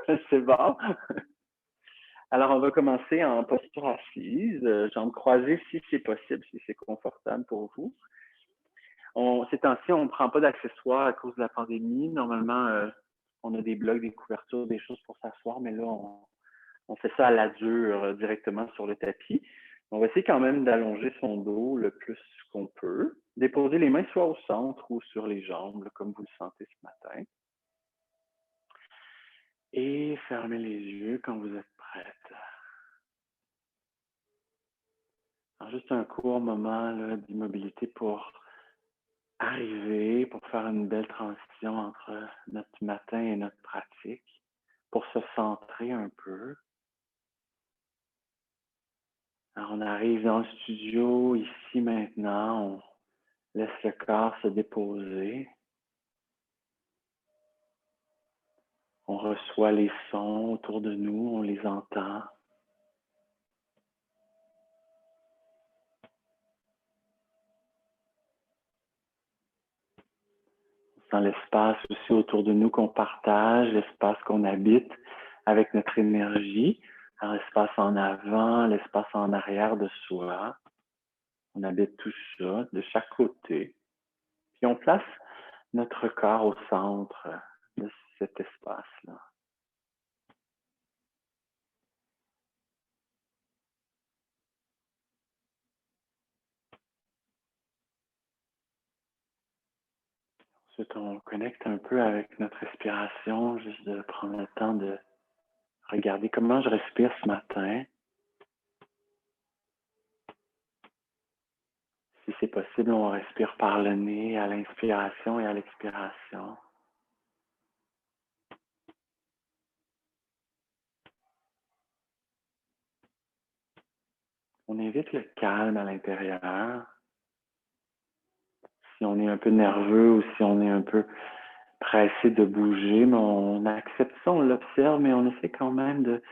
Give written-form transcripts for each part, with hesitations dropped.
C'est bon. Alors, on va commencer en posture assise, jambes croisées si c'est possible, si c'est confortable pour vous. Ces temps-ci, on ne prend pas d'accessoires à cause de la pandémie. Normalement, on a des blocs, des couvertures, des choses pour s'asseoir, mais là, on fait ça à la dure, directement sur le tapis. On va essayer quand même d'allonger son dos le plus qu'on peut. Déposer les mains soit au centre ou sur les jambes, là, comme vous le sentez ce matin. Et fermez les yeux quand vous êtes prête. Alors, juste un court moment d'immobilité pour arriver, pour faire une belle transition entre notre matin et notre pratique, pour se centrer un peu. Alors, on arrive dans le studio, ici maintenant, on laisse le corps se déposer. On reçoit les sons autour de nous, on les entend. Dans l'espace aussi autour de nous qu'on partage, l'espace qu'on habite avec notre énergie, dans l'espace en avant, l'espace en arrière de soi. On habite tout ça de chaque côté. Puis on place notre corps au centre de cet espace-là. Ensuite, on connecte un peu avec notre respiration, juste de prendre le temps de regarder comment je respire ce matin. Si c'est possible, on respire par le nez à l'inspiration et à l'expiration. On invite le calme à l'intérieur. Si on est un peu nerveux ou si on est un peu pressé de bouger, mais on accepte ça, on l'observe, mais on essaie quand même de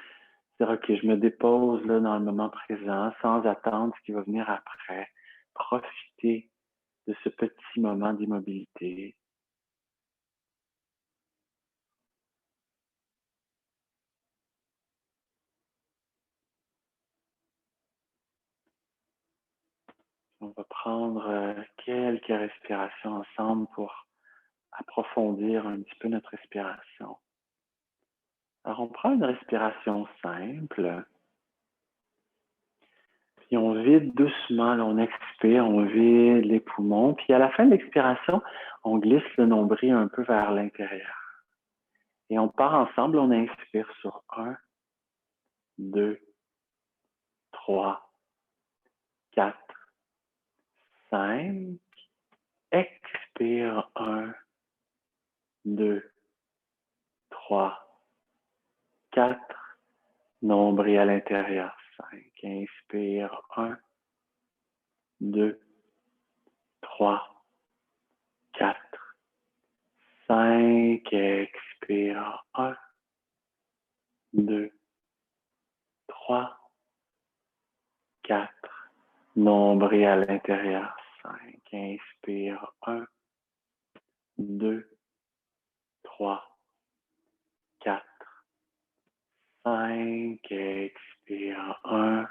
dire, OK, je me dépose là, dans le moment présent, sans attendre ce qui va venir après. Profiter de ce petit moment d'immobilité. On va prendre quelques respirations ensemble pour approfondir un petit peu notre respiration. Alors, on prend une respiration simple, puis on vide doucement, là, on expire, on vide les poumons, puis à la fin de l'expiration, on glisse le nombril un peu vers l'intérieur. Et on part ensemble, on inspire sur 1, 2, 3, 4, 5. Expire 1, 2, 3, 4. Nombril à l'intérieur 5. Inspire 1, 2, 3, 4, 5. Expire 1, 2, 3, 4. Nombril à l'intérieur 5. Inspire 1, 2, 3, 4, 5. Expire 1,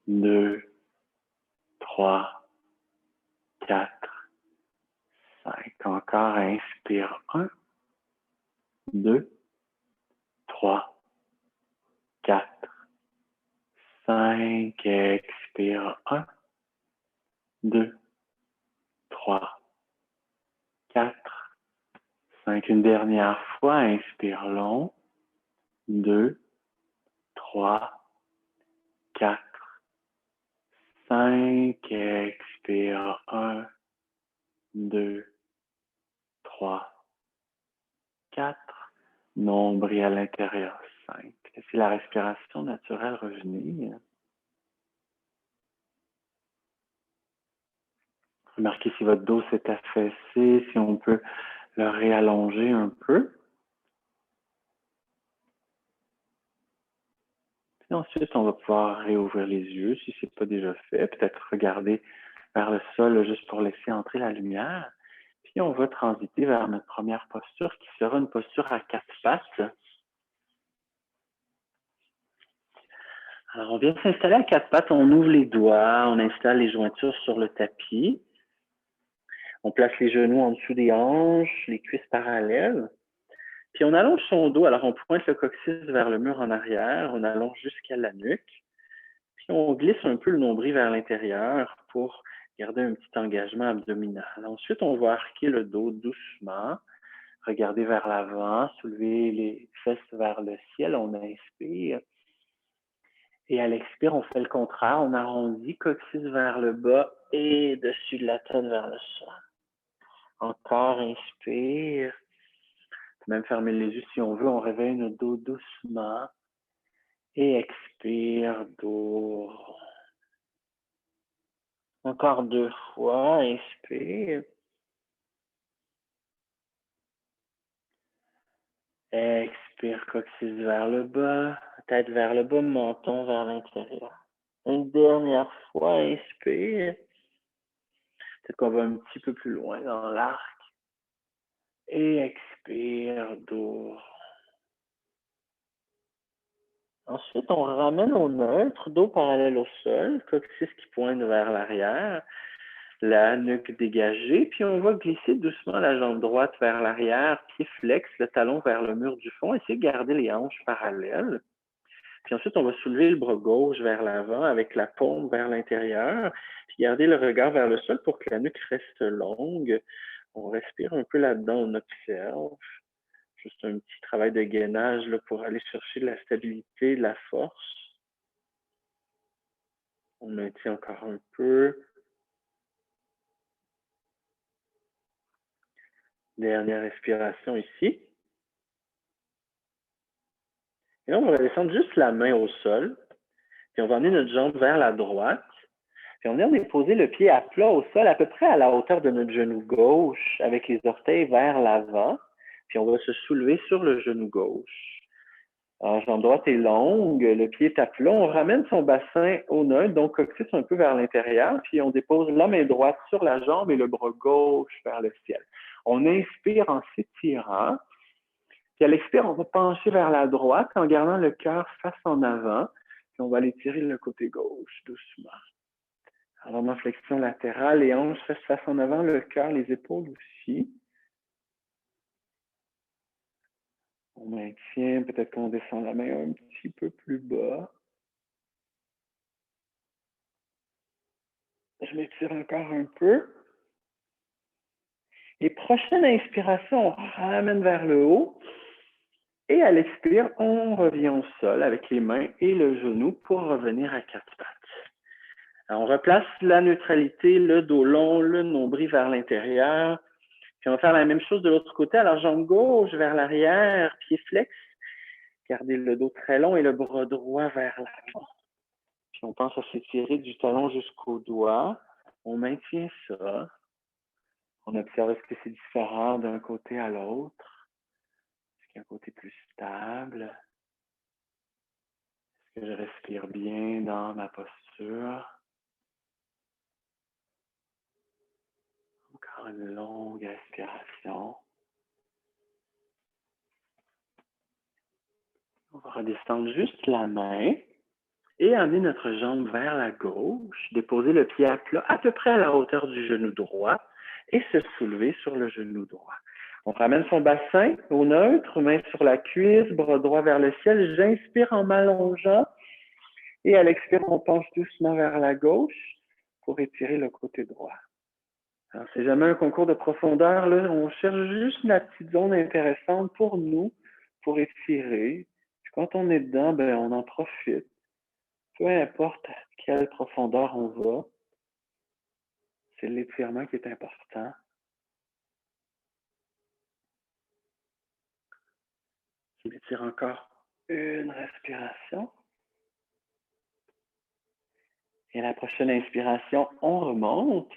2, 3, 4, 5. Encore, inspire 1, 2, 3, 4, 5. Expire 1, 2, 3, 4, 5. Une dernière fois, inspire long. 2, 3, 4, 5. Expire 1, 2, 3, 4. Nombril à l'intérieur 5. Laissez la respiration naturelle revenir. Remarquez si votre dos s'est affaissé, si on peut le réallonger un peu. Puis ensuite, on va pouvoir réouvrir les yeux si ce n'est pas déjà fait. Peut-être regarder vers le sol juste pour laisser entrer la lumière. Puis on va transiter vers notre première posture qui sera une posture à 4 pattes. Alors, on vient s'installer à quatre pattes, on ouvre les doigts, on installe les jointures sur le tapis. On place les genoux en dessous des hanches, les cuisses parallèles. Puis on allonge son dos, alors on pointe le coccyx vers le mur en arrière, on allonge jusqu'à la nuque. Puis on glisse un peu le nombril vers l'intérieur pour garder un petit engagement abdominal. Ensuite, on va arquer le dos doucement, regarder vers l'avant, soulever les fesses vers le ciel, on inspire. Et à l'expire, on fait le contraire, on arrondit coccyx vers le bas et dessus de la tête vers le sol. Encore inspire. On peut même fermer les yeux si on veut, on réveille notre dos doucement. Et expire, dos. Encore 2 fois, inspire. Expire, coccyx vers le bas, tête vers le bas, menton vers l'intérieur. Une dernière fois, inspire. Peut-être qu'on va un petit peu plus loin dans l'arc. Et expire, dos. Ensuite, on ramène au neutre, dos parallèle au sol, coccyx qui pointe vers l'arrière, la nuque dégagée, puis on va glisser doucement la jambe droite vers l'arrière, pied flex, le talon vers le mur du fond, essayer de garder les hanches parallèles. Puis ensuite, on va soulever le bras gauche vers l'avant avec la paume vers l'intérieur, puis garder le regard vers le sol pour que la nuque reste longue. On respire un peu là-dedans, on observe. Juste un petit travail de gainage là, pour aller chercher de la stabilité, de la force. On maintient encore un peu. Dernière respiration ici. Et là, on va descendre juste la main au sol. Puis on va amener notre jambe vers la droite. Puis on vient déposer le pied à plat au sol, à peu près à la hauteur de notre genou gauche, avec les orteils vers l'avant. Puis on va se soulever sur le genou gauche. La jambe droite est longue, le pied est à plat. On ramène son bassin au neutre, donc coccyx un peu vers l'intérieur, puis on dépose la main droite sur la jambe et le bras gauche vers le ciel. On inspire en s'étirant. Puis à l'expire, on va pencher vers la droite en gardant le cœur face en avant. Puis on va aller tirer le côté gauche doucement. Alors, en flexion latérale, les hanches restent face en avant, le cœur, les épaules aussi. On maintient, peut-être qu'on descend la main un petit peu plus bas. Je m'étire encore un peu. Et prochaine inspiration, on ramène vers le haut. Et à l'expire, on revient au sol avec les mains et le genou pour revenir à quatre pattes. Alors, on replace la neutralité, le dos long, le nombril vers l'intérieur. Puis on va faire la même chose de l'autre côté. Alors, jambe gauche vers l'arrière, pied flex. Gardez le dos très long et le bras droit vers l'avant. Puis on pense à s'étirer du talon jusqu'au doigt. On maintient ça. On observe est-ce que c'est différent d'un côté à l'autre. Est-ce qu'il y a un côté plus stable? Est-ce que je respire bien dans ma posture? Encore une longue respiration. On va redescendre juste la main et amener notre jambe vers la gauche, déposer le pied à plat à peu près à la hauteur du genou droit et se soulever sur le genou droit. On ramène son bassin au neutre, main sur la cuisse, bras droit vers le ciel. J'inspire en m'allongeant et à l'expire, on penche doucement vers la gauche pour étirer le côté droit. Alors, c'est jamais un concours de profondeur, là. On cherche juste la petite zone intéressante pour nous, pour étirer. Puis quand on est dedans, ben, on en profite. Peu importe à quelle profondeur on va, c'est l'étirement qui est important. Je m'étire encore une respiration. Et à la prochaine inspiration, on remonte.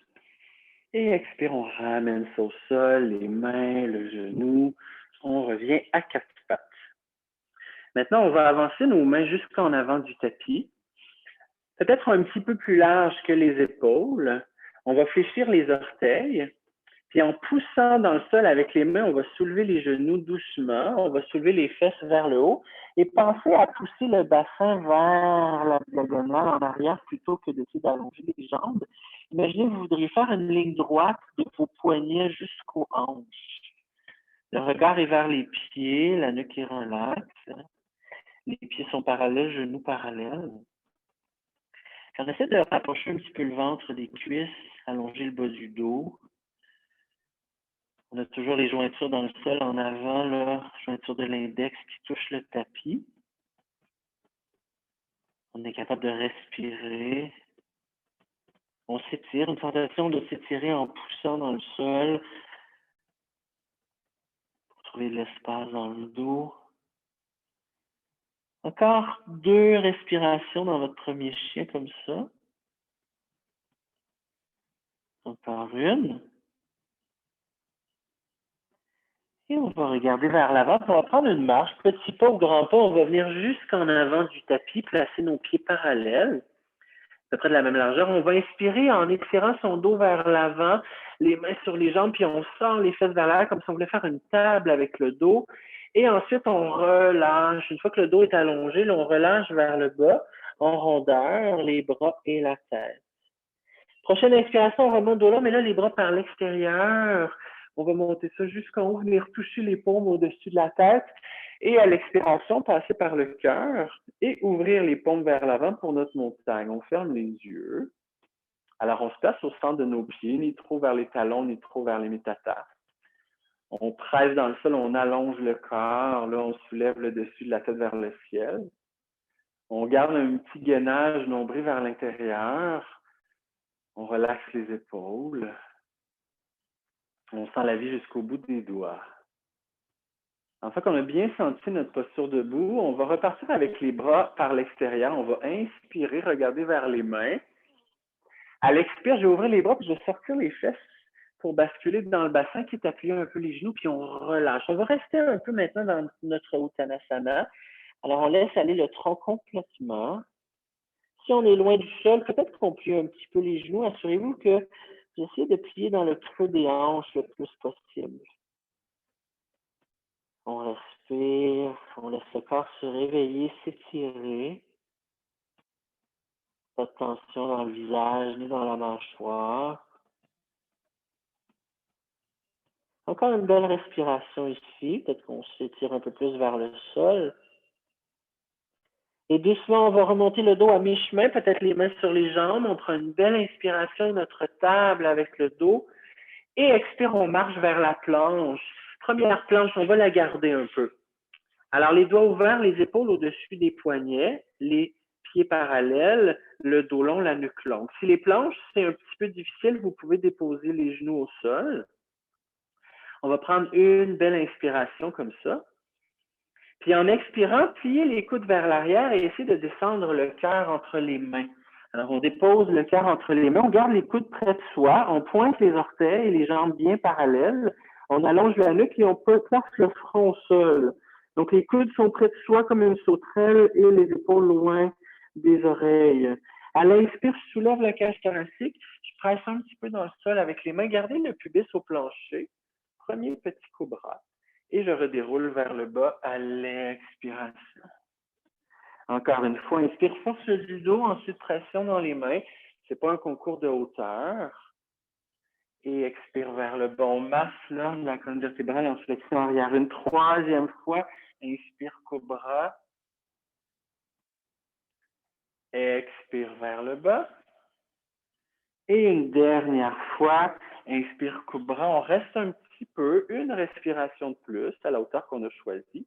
Et expire, on ramène ça au sol, les mains, le genou. On revient à quatre pattes. Maintenant, on va avancer nos mains jusqu'en avant du tapis. Peut-être un petit peu plus large que les épaules. On va fléchir les orteils. Puis en poussant dans le sol avec les mains, on va soulever les genoux doucement, on va soulever les fesses vers le haut et pensez à pousser le bassin vers la diagonale en arrière plutôt que d'essayer d'allonger les jambes. Imaginez que vous voudriez faire une ligne droite de vos poignets jusqu'aux hanches. Le regard est vers les pieds, la nuque est relaxe. Les pieds sont parallèles, genoux parallèles. On essaie de rapprocher un petit peu le ventre des cuisses, allonger le bas du dos. On a toujours les jointures dans le sol en avant, là, jointure de l'index qui touche le tapis. On est capable de respirer. On s'étire, une sensation de s'étirer en poussant dans le sol pour trouver de l'espace dans le dos. Encore 2 respirations dans votre premier chien comme ça. Encore une. Et on va regarder vers l'avant. On va prendre une marche, petit pas ou grand pas. On va venir jusqu'en avant du tapis, placer nos pieds parallèles, à peu près de la même largeur. On va inspirer en étirant son dos vers l'avant, les mains sur les jambes, puis on sort les fesses vers l'arrière comme si on voulait faire une table avec le dos. Et ensuite, on relâche. Une fois que le dos est allongé, là, on relâche vers le bas, en rondeur, les bras et la tête. Prochaine inspiration, on remonte dos là, mais là, les bras par l'extérieur. On va monter ça jusqu'en haut, venir toucher les paumes au-dessus de la tête. Et à l'expiration, passer par le cœur et ouvrir les paumes vers l'avant pour notre montagne. On ferme les yeux. Alors, on se place au centre de nos pieds, ni trop vers les talons, ni trop vers les métatarses. On presse dans le sol, on allonge le corps. Là, on soulève le dessus de la tête vers le ciel. On garde un petit gainage nombril vers l'intérieur. On relaxe les épaules. On sent la vie jusqu'au bout des doigts. Une fois qu'on a bien senti notre posture debout, on va repartir avec les bras par l'extérieur. On va inspirer, regarder vers les mains. À l'expire, je vais ouvrir les bras puis je vais sortir les fesses pour basculer dans le bassin qui est appuyé un peu les genoux, puis on relâche. On va rester un peu maintenant dans notre Uttanasana. Alors, on laisse aller le tronc complètement. Si on est loin du sol, peut-être qu'on plie un petit peu les genoux. Assurez-vous que vous essayez de plier dans le creux des hanches le plus possible. On respire, on laisse le corps se réveiller, s'étirer. Pas de tension dans le visage ni dans la mâchoire. Encore une belle respiration ici. Peut-être qu'on s'étire un peu plus vers le sol. Et doucement, on va remonter le dos à mi-chemin, peut-être les mains sur les jambes. On prend une belle inspiration, notre table avec le dos. Et expire, on marche vers la planche. Première planche, on va la garder un peu. Alors, les doigts ouverts, les épaules au-dessus des poignets, les pieds parallèles, le dos long, la nuque longue. Si les planches, c'est un petit peu difficile, vous pouvez déposer les genoux au sol. On va prendre une belle inspiration comme ça. Puis en expirant, pliez les coudes vers l'arrière et essayez de descendre le cœur entre les mains. Alors, on dépose le cœur entre les mains, on garde les coudes près de soi, on pointe les orteils et les jambes bien parallèles, on allonge la nuque et on place le front au sol. Donc, les coudes sont près de soi comme une sauterelle et les épaules loin des oreilles. À l'inspire, je soulève la cage thoracique, je presse un petit peu dans le sol avec les mains, gardez le pubis au plancher. Premier petit cobra. Et je redéroule vers le bas à l'expiration. Encore une fois, inspire, force du dos, ensuite pression dans les mains. Ce n'est pas un concours de hauteur. Et expire vers le bas. On masse là, la colonne vertébrale en flexion arrière. Une troisième fois, inspire cobra. Expire vers le bas. Et une dernière fois, inspire cobra. On reste un petit peu, une respiration de plus à la hauteur qu'on a choisie.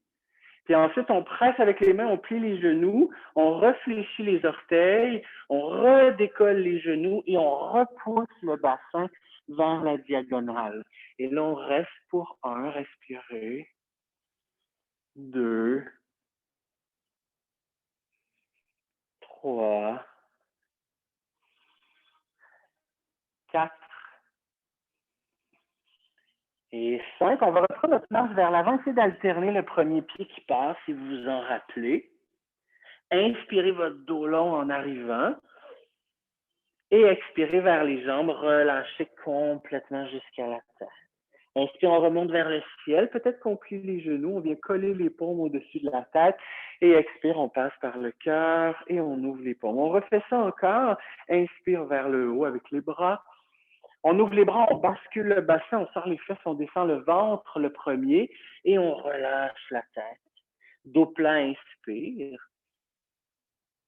Puis ensuite, on presse avec les mains, on plie les genoux, on réfléchit les orteils, on redécolle les genoux et on repousse le bassin vers la diagonale. Et là, on reste pour 1, respirer. 2, 3, 4 et 5. On va reprendre notre marche vers l'avant. Essayez d'alterner le premier pied qui passe, si vous vous en rappelez. Inspirez votre dos long en arrivant. Et expirez vers les jambes, relâchez complètement jusqu'à la terre. Inspire, on remonte vers le ciel. Peut-être qu'on plie les genoux, on vient coller les paumes au-dessus de la tête. Et expire, on passe par le cœur et on ouvre les paumes. On refait ça encore. Inspire vers le haut avec les bras. On ouvre les bras, on bascule le bassin, on sort les fesses, on descend le ventre le premier et on relâche la tête. Dos plat, inspire.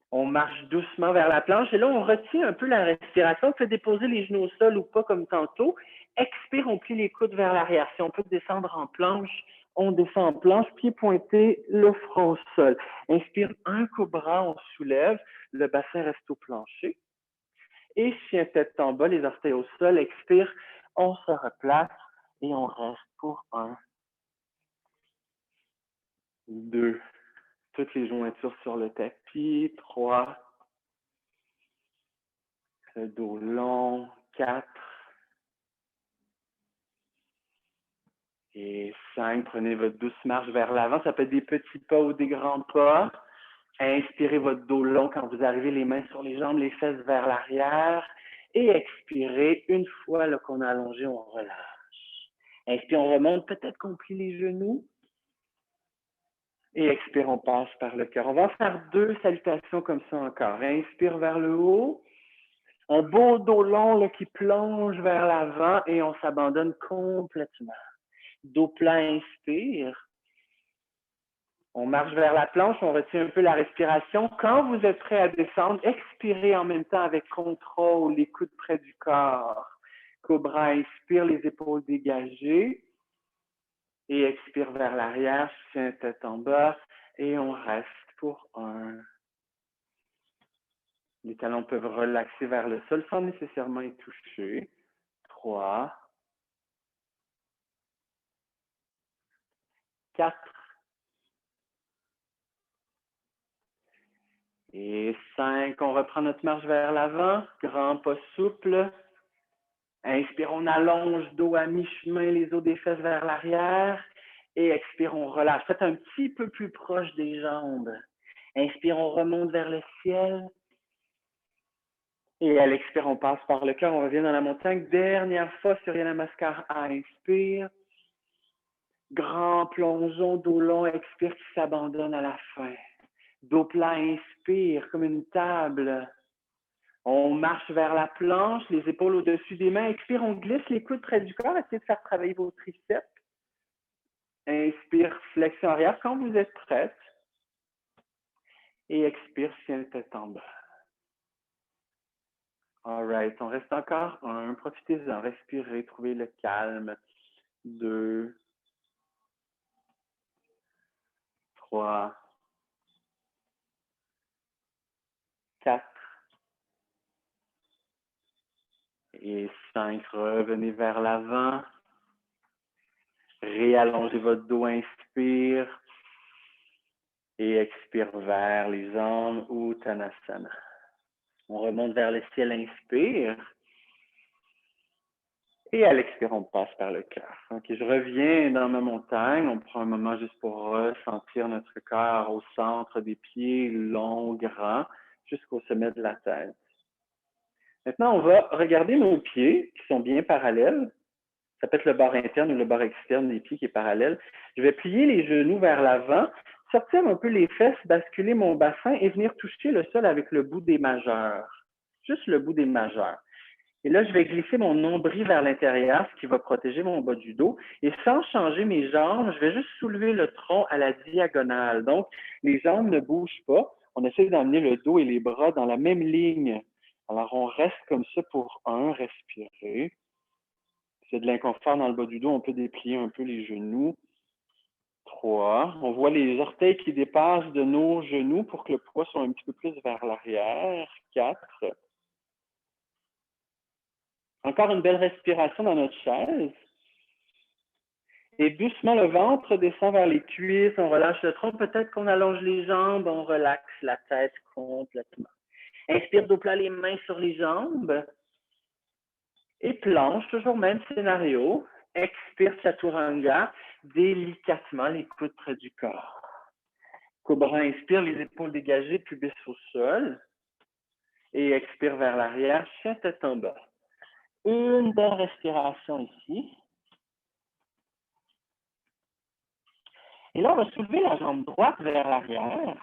On marche doucement vers la planche et là, on retient un peu la respiration. On peut déposer les genoux au sol ou pas comme tantôt. Expire, on plie les coudes vers l'arrière. Si on peut descendre en planche, on descend en planche, pied pointé, le front au sol. Inspire, un cobra, on soulève, le bassin reste au plancher. Et chien tête en bas, les orteils au sol, expire, on se replace et on reste pour 1, 2, toutes les jointures sur le tapis, 3, le dos long, 4 et 5. Prenez votre douce marche vers l'avant. Ça peut être des petits pas ou des grands pas. Inspirez votre dos long quand vous arrivez, les mains sur les jambes, les fesses vers l'arrière. Et expirez. Une fois qu'on a allongé, on relâche. Inspire, on remonte. Peut-être qu'on plie les genoux. Et expire, on passe par le cœur. On va faire 2 salutations comme ça encore. Inspire vers le haut. Un beau dos long là, qui plonge vers l'avant et on s'abandonne complètement. Dos plat, inspire. On marche vers la planche, on retient un peu la respiration. Quand vous êtes prêt à descendre, expirez en même temps avec contrôle, les coudes près du corps. Cobra, inspire, les épaules dégagées. Et expire vers l'arrière, chien tête en bas. Et on reste pour 1. Les talons peuvent relaxer vers le sol sans nécessairement y toucher. 3, 4 et 5. On reprend notre marche vers l'avant. Grand pas souple. Inspire, on allonge dos à mi-chemin, les os des fesses vers l'arrière. Et expire, on relâche. Faites un petit peu plus proche des jambes. Inspire, on remonte vers le ciel. Et à l'expire, on passe par le cœur, on revient dans la montagne. Dernière fois, Surya Namaskar. Inspire. Grand plongeon, dos long, expire qui s'abandonne à la fin. Dos plat, inspire comme une table. On marche vers la planche, les épaules au-dessus des mains. Expire, on glisse les coudes près du corps. Essayez de faire travailler vos triceps. Inspire, flexion arrière quand vous êtes prête. Et expire, chien tête en bas. All right, on reste encore 1. Profitez-en, respirez, trouvez le calme. 2, 3, 4 et 5. Revenez vers l'avant. Réallongez votre dos, inspire. Et expire vers les jambes, Uttanasana. On remonte vers le ciel, inspire. Et à l'expire, on passe par le cœur. Ok, je reviens dans ma montagne. On prend un moment juste pour ressentir notre corps au centre des pieds, long, grand, jusqu'au sommet de la tête. Maintenant, on va regarder nos pieds qui sont bien parallèles. Ça peut être le bord interne ou le bord externe des pieds qui est parallèle. Je vais plier les genoux vers l'avant, sortir un peu les fesses, basculer mon bassin et venir toucher le sol avec le bout des majeurs. Juste le bout des majeurs. Et là, je vais glisser mon nombril vers l'intérieur, ce qui va protéger mon bas du dos. Et sans changer mes jambes, je vais juste soulever le tronc à la diagonale. Donc, les jambes ne bougent pas. On essaie d'emmener le dos et les bras dans la même ligne. Alors, on reste comme ça pour 1, respirer. Si il y a de l'inconfort dans le bas du dos, on peut déplier un peu les genoux. 3. On voit les orteils qui dépassent de nos genoux pour que le poids soit un petit peu plus vers l'arrière. 4. Encore une belle respiration dans notre chaise. Et doucement, le ventre descend vers les cuisses. On relâche le tronc. Peut-être qu'on allonge les jambes. On relaxe la tête complètement. Inspire, dos plat, les mains sur les jambes. Et planche, toujours même scénario. Expire, chaturanga. Délicatement, les coudes près du corps. Cobra, inspire, les épaules dégagées, pubis au sol. Et expire vers l'arrière, chien tête en bas. Une belle respiration ici. Et là, on va soulever la jambe droite vers l'arrière.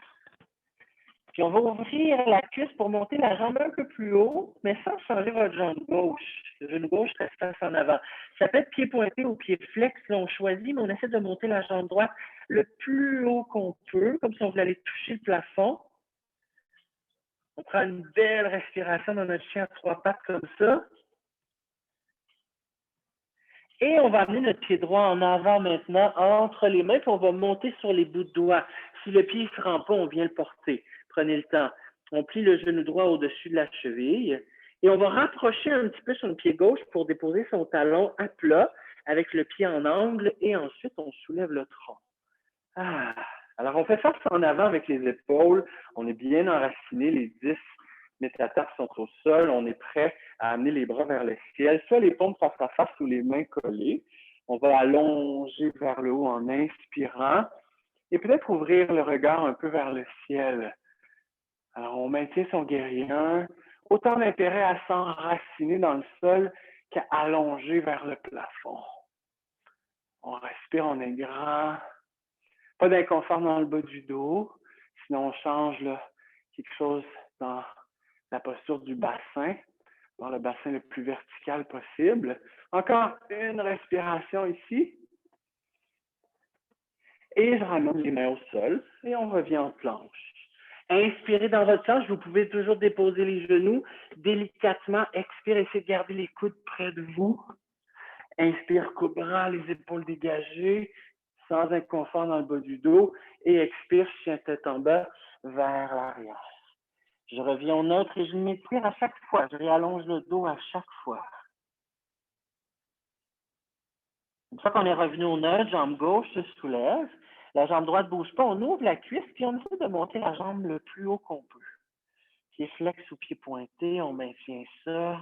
Puis on va ouvrir la cuisse pour monter la jambe un peu plus haut, mais sans changer votre jambe gauche. Le genou gauche reste face en avant. Ça peut être pied pointé ou pied flex, là, on choisit, mais on essaie de monter la jambe droite le plus haut qu'on peut, comme si on voulait aller toucher le plafond. On prend une belle respiration dans notre chien à 3 pattes comme ça. Et on va amener notre pied droit en avant maintenant, entre les mains, puis on va monter sur les bouts de doigts. Si le pied ne se rend pas, on vient le porter. Prenez le temps. On plie le genou droit au-dessus de la cheville et on va rapprocher un petit peu son pied gauche pour déposer son talon à plat avec le pied en angle et ensuite on soulève le tronc. Ah. Alors on fait face en avant avec les épaules. On est bien enraciné, les 10 métatarses sont au sol. On est prêt à amener les bras vers le ciel, soit les paumes face à face ou les mains collées. On va allonger vers le haut en inspirant et peut-être ouvrir le regard un peu vers le ciel. Alors, on maintient son guerrier 1. Autant d'intérêt à s'enraciner dans le sol qu'à allonger vers le plafond. On respire, on est grand. Pas d'inconfort dans le bas du dos. Sinon, on change là, quelque chose dans la posture du bassin, dans le bassin le plus vertical possible. Encore une respiration ici. Et je ramène les mains au sol et on revient en planche. Inspirez dans votre planche, vous pouvez toujours déposer les genoux délicatement. Expire, essayez de garder les coudes près de vous. Inspire, cobra, les épaules dégagées, sans inconfort dans le bas du dos. Et expire, chien tête en bas, vers l'arrière. Je reviens au neutre et je m'étire à chaque fois. Je réallonge le dos à chaque fois. Une fois qu'on est revenu au neutre, jambe gauche se soulève. La jambe droite ne bouge pas. On ouvre la cuisse puis on essaie de monter la jambe le plus haut qu'on peut. Pied flex ou pied pointé, on maintient ça.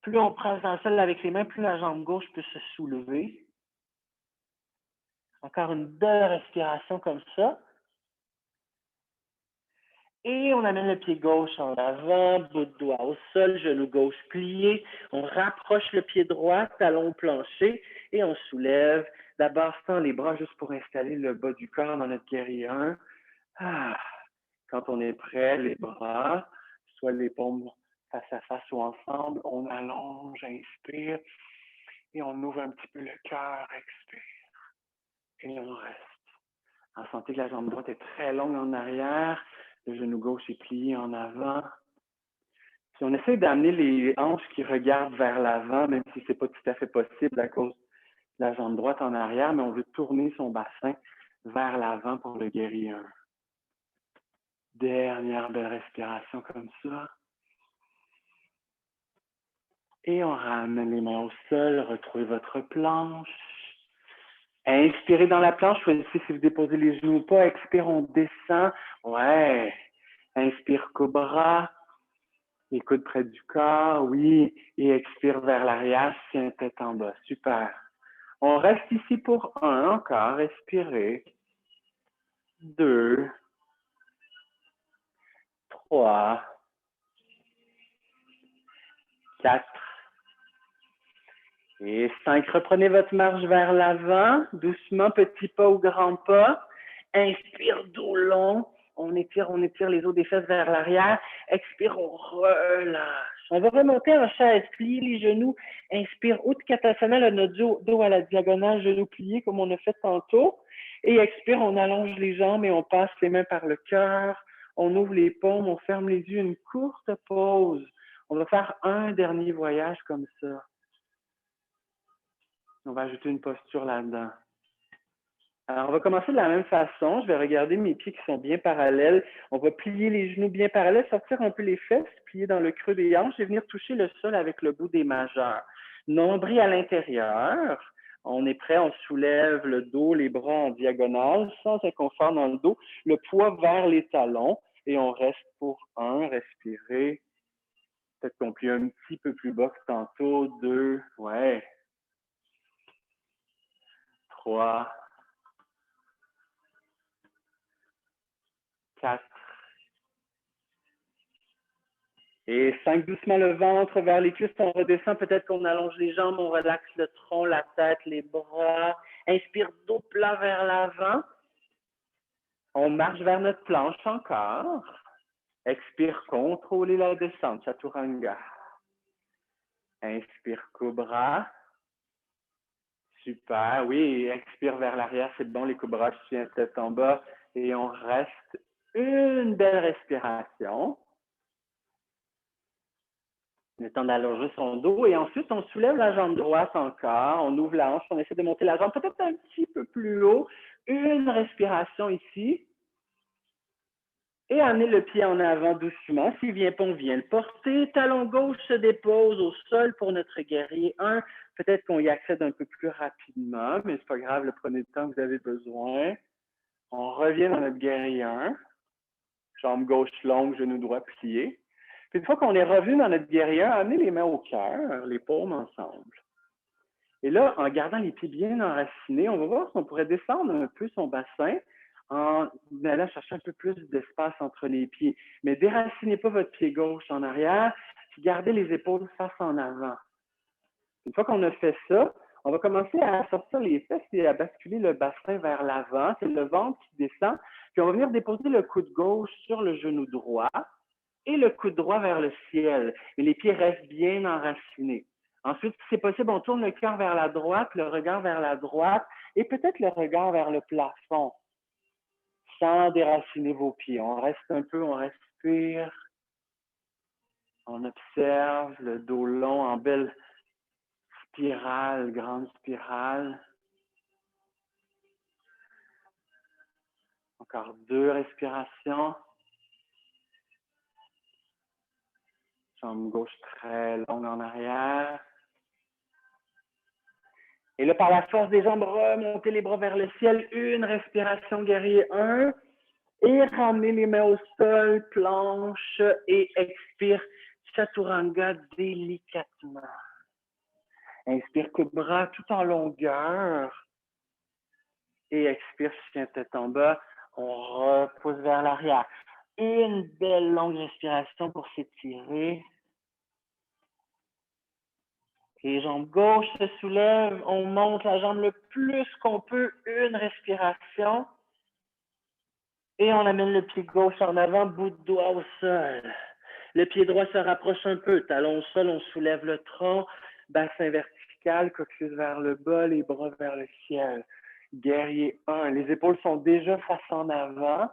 Plus on presse dans le sol avec les mains, plus la jambe gauche peut se soulever. Encore une belle respiration comme ça. Et on amène le pied gauche en avant, bout de doigt au sol, genou gauche plié. On rapproche le pied droit, talon plancher, et on soulève. D'abord, sans les bras, juste pour installer le bas du corps dans notre guerrier 1. Ah. Quand on est prêt, les bras, soit les paumes face à face ou ensemble, on allonge, inspire, et on ouvre un petit peu le cœur, expire. Et on reste. Alors, sentez que la jambe droite est très longue en arrière, le genou gauche est plié en avant. Si on essaie d'amener les hanches qui regardent vers l'avant, même si ce n'est pas tout à fait possible à cause de la jambe droite en arrière, mais on veut tourner son bassin vers l'avant pour le guerrier 1. Dernière belle respiration comme ça. Et on ramène les mains au sol, retrouvez votre planche. Inspirez dans la planche, choisissez si vous déposez les genoux ou pas. Expire, on descend. Ouais. Inspire, cobra. Les coudes près du corps, oui. Et expire vers l'arrière, chien tête en bas. Super. On reste ici pour 1, encore. Respirez. 2, 3, 4. Et 5, reprenez votre marche vers l'avant, doucement, petit pas ou grand pas. Inspire, dos long. On étire les os des fesses vers l'arrière. Expire, on relâche. On va remonter en chaise, plier les genoux. Inspire, Utkatasana, le notre dos à la diagonale, genoux pliés comme on a fait tantôt. Et expire, on allonge les jambes et on passe les mains par le cœur. On ouvre les paumes, on ferme les yeux, une courte pause. On va faire un dernier voyage comme ça. On va ajouter une posture là-dedans. Alors, on va commencer de la même façon. Je vais regarder mes pieds qui sont bien parallèles. On va plier les genoux bien parallèles, sortir un peu les fesses, plier dans le creux des hanches et venir toucher le sol avec le bout des majeurs. Nombril à l'intérieur. On est prêt, on soulève le dos, les bras en diagonale, sans inconfort dans le dos, le poids vers les talons et on reste pour 1, respirer. Peut-être qu'on plie un petit peu plus bas que tantôt. 2, ouais. 3, 4, Et 5 doucement le ventre vers les cuisses, on redescend, peut-être qu'on allonge les jambes, on relaxe le tronc, la tête, les bras. Inspire dos plat vers l'avant. On marche vers notre planche encore. Expire, contrôlez la descente, Chaturanga. Inspire, Cobra. Super, oui, expire vers l'arrière, c'est bon, les cobras, chien tête en bas. Et on reste une belle respiration. Le temps d'allonger son dos. Et ensuite, on soulève la jambe droite encore. On ouvre la hanche. On essaie de monter la jambe peut-être un petit peu plus haut. Une respiration ici. Et amener le pied en avant doucement. S'il vient pas, on vient le porter. Talon gauche se dépose au sol pour notre guerrier 1. Peut-être qu'on y accède un peu plus rapidement, mais c'est pas grave, prenez le temps que vous avez besoin. On revient dans notre guerrier 1. Jambe gauche longue, genou droit plié. Puis une fois qu'on est revenu dans notre guerrier 1, amenez les mains au cœur, les paumes ensemble. Et là, en gardant les pieds bien enracinés, on va voir si on pourrait descendre un peu son bassin en allant chercher un peu plus d'espace entre les pieds. Mais déracinez pas votre pied gauche en arrière, puis gardez les épaules face en avant. Une fois qu'on a fait ça, on va commencer à sortir les fesses et à basculer le bassin vers l'avant. C'est le ventre qui descend. Puis on va venir déposer le coude gauche sur le genou droit et le coude droit vers le ciel. Et les pieds restent bien enracinés. Ensuite, si c'est possible, on tourne le cœur vers la droite, le regard vers la droite et peut-être le regard vers le plafond sans déraciner vos pieds. On reste un peu, on respire. On observe le dos long en belle spirale, grande spirale. Encore 2 respirations. Jambe gauche très longue en arrière. Et là, par la force des jambes, remontez les bras vers le ciel. Une respiration, guerrier 1. Et ramenez les mains au sol, planche. Et expire, Chaturanga délicatement. Inspire, Cobra tout en longueur. Et expire, chien tête en bas. On repousse vers l'arrière. Une belle longue respiration pour s'étirer. Les jambes gauches se soulèvent. On monte la jambe le plus qu'on peut. Une respiration. Et on amène le pied gauche en avant, bout de doigt au sol. Le pied droit se rapproche un peu. Talon au sol, on soulève le tronc. Bassin vertical, coccyx vers le bas, les bras vers le ciel. Guerrier 1. Les épaules sont déjà face en avant.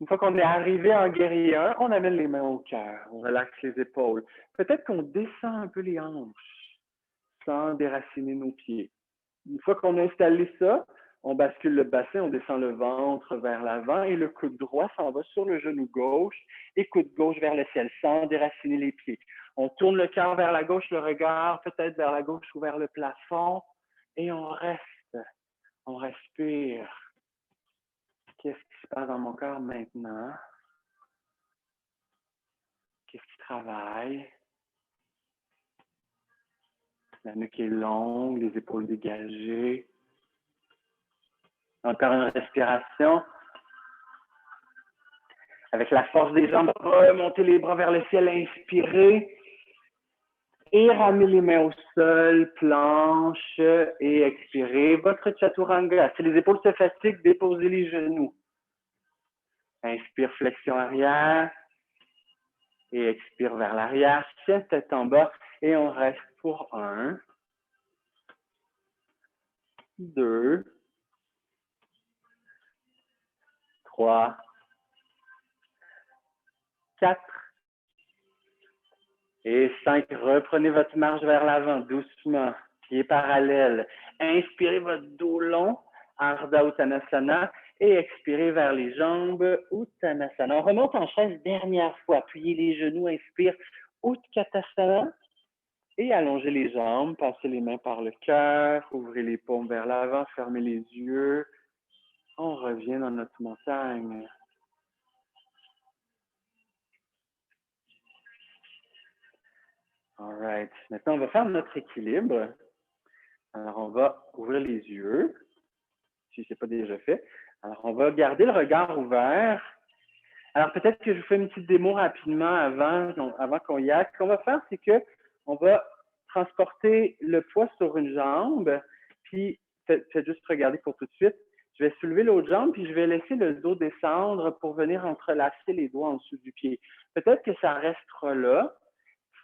Une fois qu'on est arrivé en guerrier 1, on amène les mains au cœur. On relaxe les épaules. Peut-être qu'on descend un peu les hanches sans déraciner nos pieds. Une fois qu'on a installé ça, on bascule le bassin, on descend le ventre vers l'avant et le coude droit s'en va sur le genou gauche et coude gauche vers le ciel sans déraciner les pieds. On tourne le cœur vers la gauche, le regard peut-être vers la gauche ou vers le plafond et on reste, on respire. Qu'est-ce qui se passe dans mon corps maintenant? Qu'est-ce qui travaille? La nuque est longue, les épaules dégagées. Encore une respiration. Avec la force des jambes, remontez les bras vers le ciel, inspirez. Et ramenez les mains au sol, planche et expirez. Votre Chaturanga. Si les épaules se fatiguent, déposez les genoux. Inspire, flexion arrière. Et expire vers l'arrière. Chien tête en bas. Et on reste pour 1, 2, 3, 4 et 5. Reprenez votre marche vers l'avant, doucement, pieds parallèles. Inspirez votre dos long, Ardha Uttanasana, et expirez vers les jambes, Uttanasana. On remonte en chaise dernière fois. Appuyez les genoux, inspire, Utkatasana. Et allongez les jambes, passez les mains par le cœur, ouvrez les paumes vers l'avant, fermez les yeux. On revient dans notre montagne. All right. Maintenant, on va faire notre équilibre. Alors, on va ouvrir les yeux, si ce n'est pas déjà fait. Alors, on va garder le regard ouvert. Alors, peut-être que je vous fais une petite démo rapidement avant qu'on y aille. Ce qu'on va faire, c'est qu'on va transporter le poids sur une jambe, puis faites juste regarder pour tout de suite. Je vais soulever l'autre jambe, puis je vais laisser le dos descendre pour venir entrelacer les doigts en dessous du pied. Peut-être que ça restera là.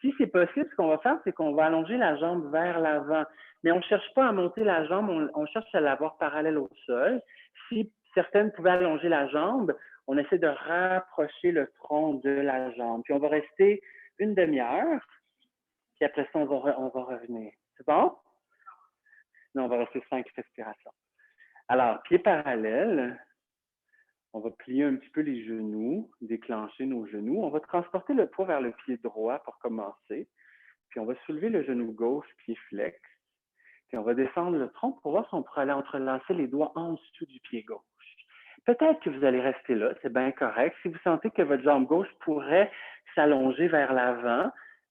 Si c'est possible, ce qu'on va faire, c'est qu'on va allonger la jambe vers l'avant. Mais on ne cherche pas à monter la jambe, on cherche à l'avoir parallèle au sol. Si certaines pouvaient allonger la jambe, on essaie de rapprocher le tronc de la jambe. Puis on va rester une demi-heure, puis après ça, on va revenir. C'est bon? Non, on va rester 5 respirations. Alors, pieds parallèles, on va plier un petit peu les genoux, déclencher nos genoux. On va transporter le poids vers le pied droit pour commencer. Puis on va soulever le genou gauche, pied flex. Puis on va descendre le tronc pour voir si on pourrait aller entrelacer les doigts en dessous du pied gauche. Peut-être que vous allez rester là, c'est bien correct. Si vous sentez que votre jambe gauche pourrait s'allonger vers l'avant,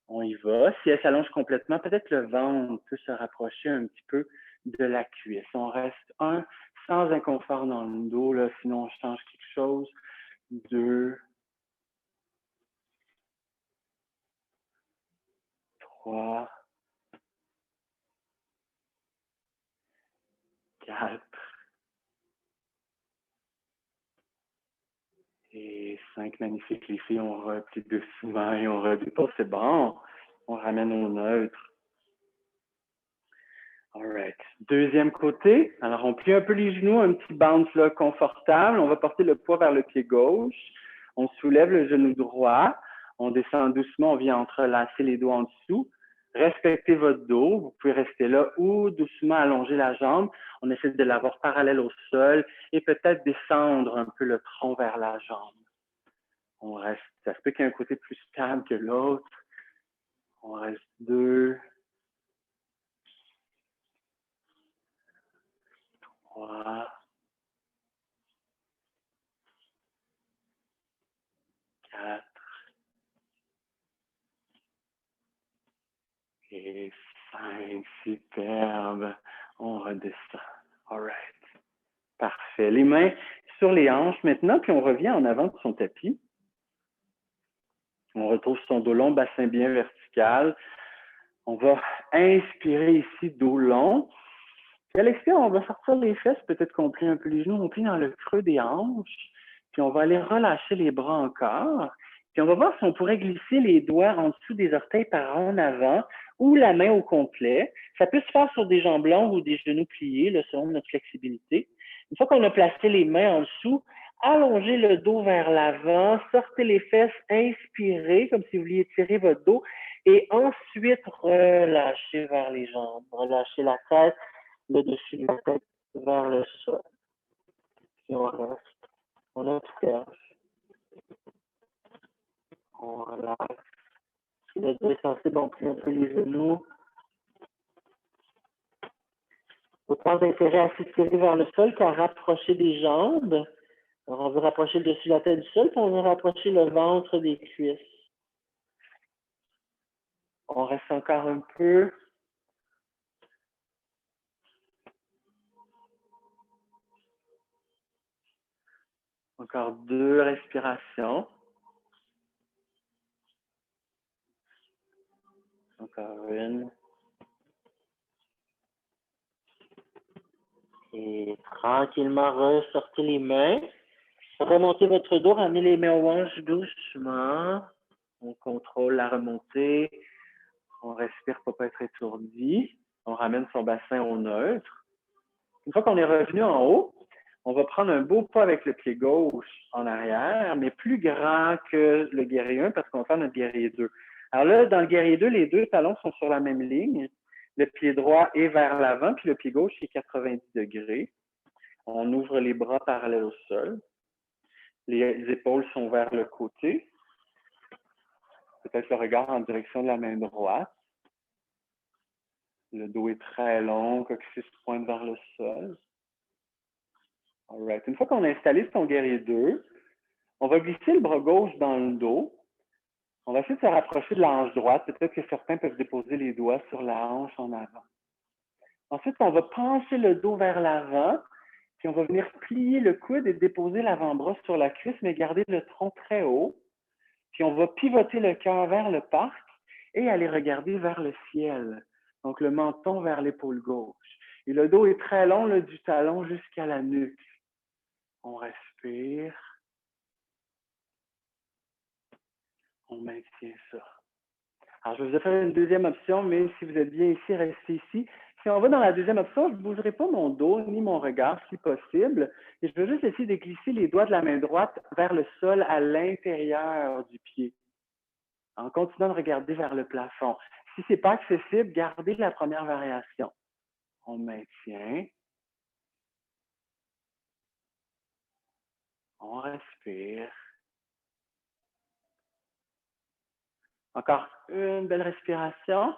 on y va. Si elle s'allonge complètement, peut-être le ventre peut se rapprocher un petit peu de la cuisse. On reste sans inconfort dans le dos, là, sinon on change quelque chose. 2, 3, 4 et 5. Magnifique. Les filles, on replie doucement et on redépose. C'est bon. On ramène au neutre. All right. Deuxième côté. Alors, on plie un peu les genoux, un petit bounce là, confortable. On va porter le poids vers le pied gauche. On soulève le genou droit. On descend doucement. On vient entrelacer les doigts en dessous. Respectez votre dos. Vous pouvez rester là ou doucement allonger la jambe. On essaie de l'avoir parallèle au sol et peut-être descendre un peu le tronc vers la jambe. On reste. Ça se peut qu'il y ait un côté plus stable que l'autre. On reste 2, 3, 4 et 5. Superbe. On redescend. All right. Parfait. Les mains sur les hanches maintenant, puis on revient en avant de son tapis. On retrouve son dos long, bassin bien vertical. On va inspirer ici, dos long. Puis à l'expire, on va sortir les fesses, peut-être qu'on plie un peu les genoux, on plie dans le creux des hanches. Puis on va aller relâcher les bras encore. Puis on va voir si on pourrait glisser les doigts en dessous des orteils par en avant ou la main au complet. Ça peut se faire sur des jambes longues ou des genoux pliés, là, selon notre flexibilité. Une fois qu'on a placé les mains en dessous, allongez le dos vers l'avant, sortez les fesses, inspirez comme si vous vouliez tirer votre dos et ensuite relâchez vers les jambes. Relâchez la tête, le dessus de la tête vers le sol. Puis on reste. On observe. On relaxe. Si le dos est sensible, on plie un peu les genoux. Autant d'intérêt à s'étirer vers le sol qu'à rapprocher des jambes. Alors, on veut rapprocher le dessus de la tête du sol, puis on veut rapprocher le ventre des cuisses. On reste encore un peu. Encore 2 respirations. Encore une. Et tranquillement, ressortez les mains. Remontez votre dos, ramenez les mains aux hanches doucement. On contrôle la remontée. On respire pour ne pas être étourdi. On ramène son bassin au neutre. Une fois qu'on est revenu en haut, on va prendre un beau pas avec le pied gauche en arrière, mais plus grand que le guerrier 1 parce qu'on va faire notre guerrier 2. Alors là, dans le guerrier 2, les deux talons sont sur la même ligne. Le pied droit est vers l'avant, puis le pied gauche est 90 degrés. On ouvre les bras parallèles au sol. Les épaules sont vers le côté. Peut-être le regard en direction de la main droite. Le dos est très long, coccyx pointe vers le sol. All right. Une fois qu'on a installé son guerrier 2, on va glisser le bras gauche dans le dos. On va essayer de se rapprocher de la hanche droite. Peut-être que certains peuvent déposer les doigts sur la hanche en avant. Ensuite, on va pencher le dos vers l'avant. Puis on va venir plier le coude et déposer l'avant-bras sur la cuisse, mais garder le tronc très haut. Puis on va pivoter le cœur vers le parc et aller regarder vers le ciel. Donc le menton vers l'épaule gauche. Et le dos est très long, là, du talon jusqu'à la nuque. On respire. On maintient ça. Alors, je vais vous faire une deuxième option, mais si vous êtes bien ici, restez ici. Si on va dans la deuxième option, je ne bougerai pas mon dos ni mon regard si possible. Et je vais juste essayer de glisser les doigts de la main droite vers le sol à l'intérieur du pied, en continuant de regarder vers le plafond. Si ce n'est pas accessible, gardez la première variation. On maintient. On respire. Encore une belle respiration.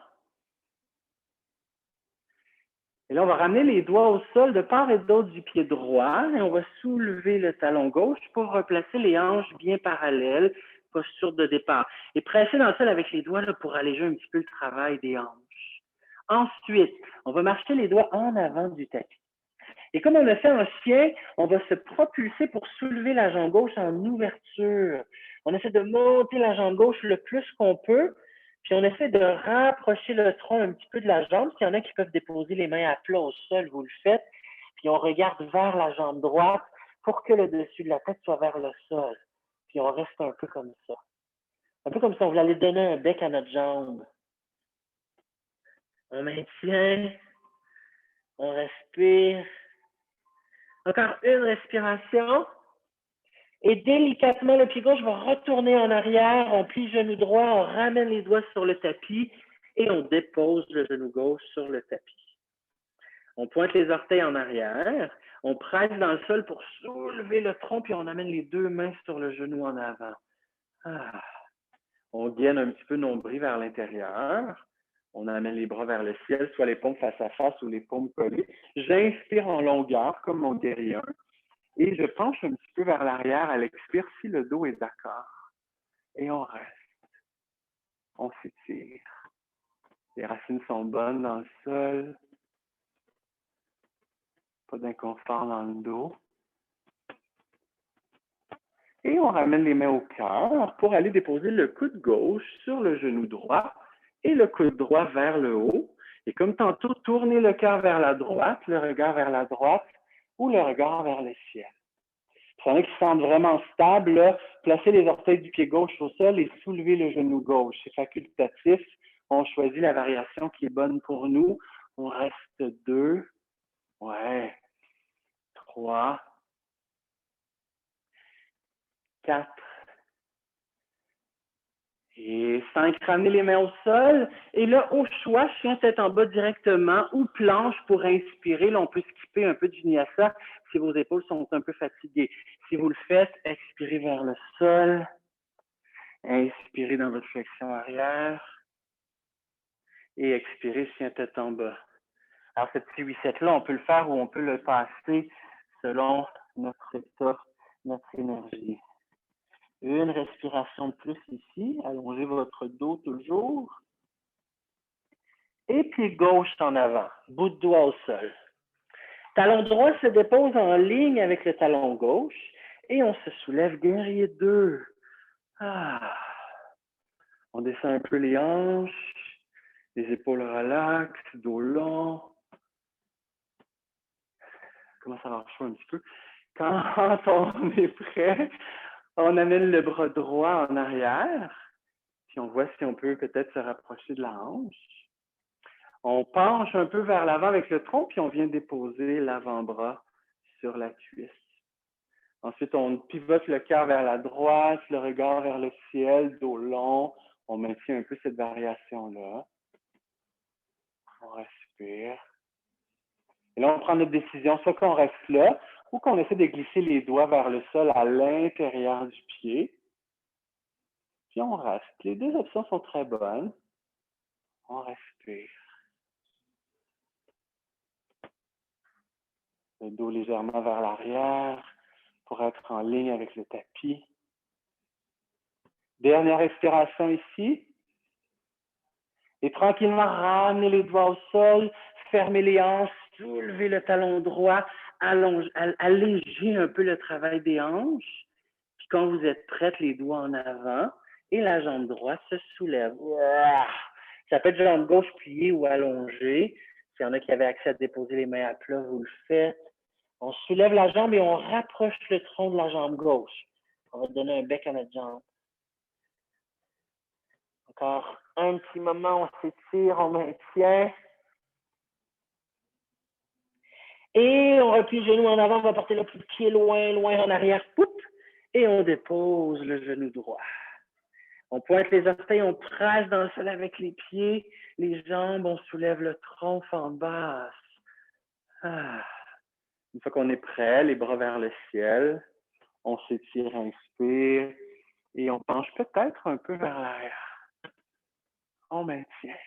Et là, on va ramener les doigts au sol de part et d'autre du pied droit et on va soulever le talon gauche pour replacer les hanches bien parallèles, posture de départ. Et presser dans le sol avec les doigts là, pour alléger un petit peu le travail des hanches. Ensuite, on va marcher les doigts en avant du tapis. Et comme on a fait en chien, on va se propulser pour soulever la jambe gauche en ouverture. On essaie de monter la jambe gauche le plus qu'on peut, puis on essaie de rapprocher le tronc un petit peu de la jambe. S'il y en a qui peuvent déposer les mains à plat au sol, vous le faites. Puis on regarde vers la jambe droite pour que le dessus de la tête soit vers le sol. Puis on reste un peu comme ça. Un peu comme si on voulait aller donner un bec à notre jambe. On maintient. On respire. Encore une respiration. Et délicatement, le pied gauche va retourner en arrière. On plie le genou droit, on ramène les doigts sur le tapis et on dépose le genou gauche sur le tapis. On pointe les orteils en arrière. On presse dans le sol pour soulever le tronc, puis on amène les deux mains sur le genou en avant. Ah. On gaine un petit peu nombril vers l'intérieur. On amène les bras vers le ciel, soit les paumes face à face ou les paumes collées. J'inspire en longueur, comme mon guerrier. Et je penche un petit peu vers l'arrière à l'expire si le dos est d'accord. Et on reste. On s'étire. Les racines sont bonnes dans le sol. Pas d'inconfort dans le dos. Et on ramène les mains au cœur pour aller déposer le coude gauche sur le genou droit et le coude droit vers le haut. Et comme tantôt, tournez le cœur vers la droite, le regard vers la droite ou le regard vers le ciel. Pour ceux qui se sentent vraiment stables, là, placez les orteils du pied gauche au sol et soulevez le genou gauche. C'est facultatif. On choisit la variation qui est bonne pour nous. On reste 2. Ouais. 3. 4. Et 5, ramenez les mains au sol. Et là, au choix, chien tête en bas directement ou planche pour inspirer. Là, on peut skipper un peu du vinyasa si vos épaules sont un peu fatiguées. Si vous le faites, expirez vers le sol. Inspirez dans votre flexion arrière. Et expirez, chien tête en bas. Alors, ce petit reset-là, on peut le faire ou on peut le passer selon notre état, notre énergie. Une respiration de plus ici. Allongez votre dos toujours. Et pied gauche en avant. Bout de doigt au sol. Talon droit se dépose en ligne avec le talon gauche. Et on se soulève, guerrier 2. Ah. On descend un peu les hanches. Les épaules relaxes, dos long. Comment ça marche un petit peu? Quand on est prêt, on amène le bras droit en arrière. Puis on voit si on peut peut-être se rapprocher de la hanche. On penche un peu vers l'avant avec le tronc, puis on vient déposer l'avant-bras sur la cuisse. Ensuite, on pivote le cœur vers la droite, le regard vers le ciel, dos long. On maintient un peu cette variation-là. On respire. Et là, on prend notre décision, soit qu'on reste là, ou qu'on essaie de glisser les doigts vers le sol à l'intérieur du pied. Puis on reste. Les deux options sont très bonnes. On respire. Le dos légèrement vers l'arrière pour être en ligne avec le tapis. Dernière respiration ici. Et tranquillement, ramenez les doigts au sol, fermez les hanches, soulevez le talon droit, allégez un peu le travail des hanches. Puis quand vous êtes prête, les doigts en avant et la jambe droite se soulève. Ça peut être jambe gauche pliée ou allongée. S'il y en a qui avaient accès à déposer les mains à plat, vous le faites. On soulève la jambe et on rapproche le tronc de la jambe gauche. On va donner un bec à notre jambe. Encore un petit moment, on s'étire, on maintient. Et on replie le genou en avant, on va porter le pied loin, loin en arrière. Poup, et on dépose le genou droit. On pointe les orteils, on presse dans le sol avec les pieds, les jambes, on soulève le tronc en basse. Une fois qu'on est prêt, les bras vers le ciel, on s'étire, inspire, et on penche peut-être un peu vers l'arrière. On maintient.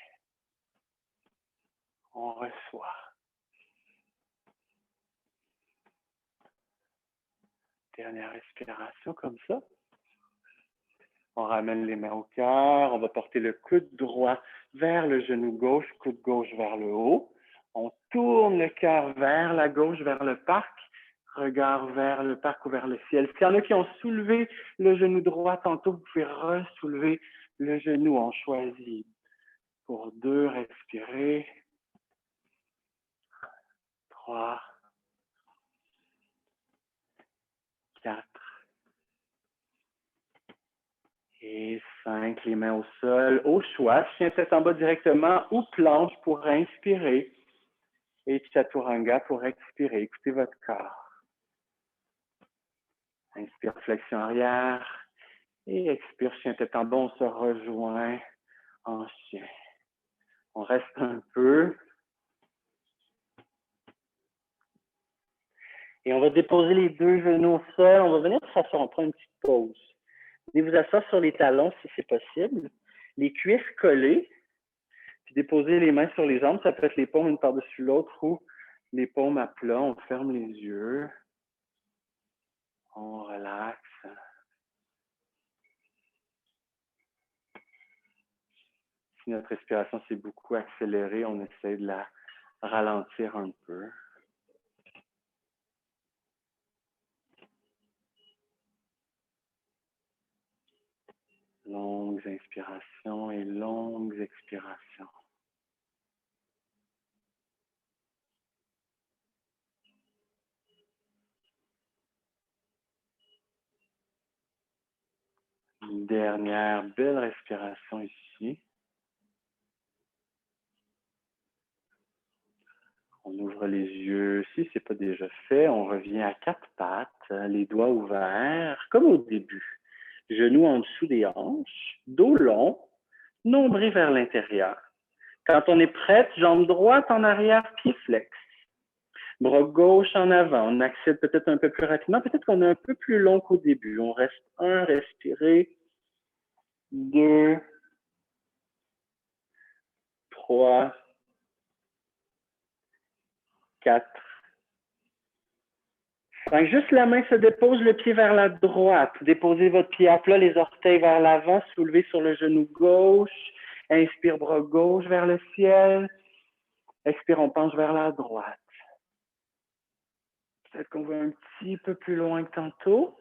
On reçoit. Dernière respiration comme ça. On ramène les mains au cœur. On va porter le coude droit vers le genou gauche, coude gauche vers le haut. On tourne le cœur vers la gauche, vers le parc. Regard vers le parc ou vers le ciel. S'il y en a qui ont soulevé le genou droit tantôt, vous pouvez re-soulever le genou. On choisit. Pour 2, respirez. 3, 4 et 5. Les mains au sol. Au choix, chien tête en bas directement ou planche pour inspirer. Et chaturanga pour expirer. Écoutez votre corps. Inspire, flexion arrière. Et expire, chien tête en bas. On se rejoint en chien. On reste un peu. Et on va déposer les deux genoux au sol. On va venir s'asseoir. On prend une petite pause. Venez vous asseoir sur les talons si c'est possible. Les cuisses collées. Puis déposer les mains sur les jambes. Ça peut être les paumes une par-dessus l'autre ou les paumes à plat. On ferme les yeux. On relaxe. Si notre respiration s'est beaucoup accélérée, on essaie de la ralentir un peu. Longues inspirations et longues expirations. Une dernière belle respiration ici. On ouvre les yeux. Si ce n'est pas déjà fait, on revient à quatre pattes, les doigts ouverts, comme au début. Genoux en dessous des hanches, dos long, nombril vers l'intérieur. Quand on est prête, jambe droite en arrière, pied flex. Bras gauche en avant. On accède peut-être un peu plus rapidement. Peut-être qu'on est un peu plus long qu'au début. On reste 1, respirez. 2, 3, 4, 5. Juste la main se dépose, le pied vers la droite. Déposez votre pied à plat, les orteils vers l'avant, soulevez sur le genou gauche. Inspire, bras gauche vers le ciel. Expire, on penche vers la droite. Peut-être qu'on va un petit peu plus loin que tantôt.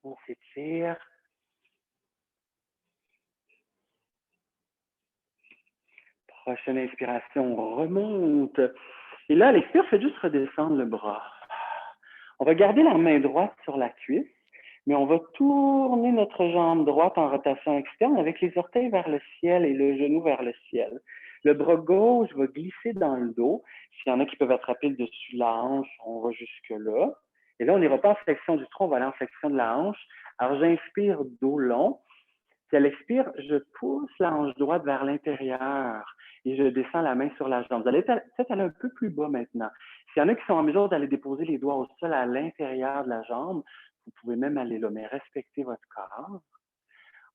On s'étire. Prochaine inspiration, on remonte. Et là, à l'expire, faites juste redescendre le bras. On va garder la main droite sur la cuisse, mais on va tourner notre jambe droite en rotation externe avec les orteils vers le ciel et le genou vers le ciel. Le bras gauche va glisser dans le dos. S'il y en a qui peuvent attraper le dessus de la hanche, on va jusque-là. Et là, on n'ira pas en flexion du tronc, on va aller en flexion de la hanche. Alors, j'inspire dos long. Si elle expire, je pousse la hanche droite vers l'intérieur et je descends la main sur la jambe. Vous allez peut-être aller un peu plus bas maintenant. S'il y en a qui sont en mesure d'aller déposer les doigts au sol à l'intérieur de la jambe, vous pouvez même aller là, mais respectez votre corps.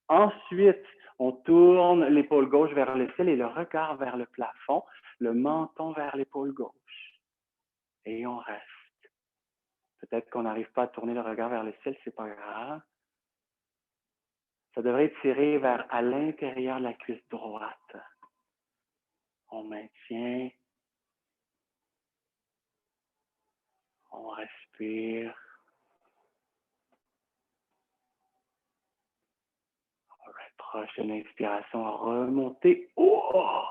Ensuite, on tourne l'épaule gauche vers le ciel et le regard vers le plafond, le menton vers l'épaule gauche. Et on reste. Peut-être qu'on n'arrive pas à tourner le regard vers le ciel, c'est pas grave. Ça devrait tirer vers à l'intérieur de la cuisse droite. On maintient. On respire. Alright, prochaine inspiration, remontez. Oh!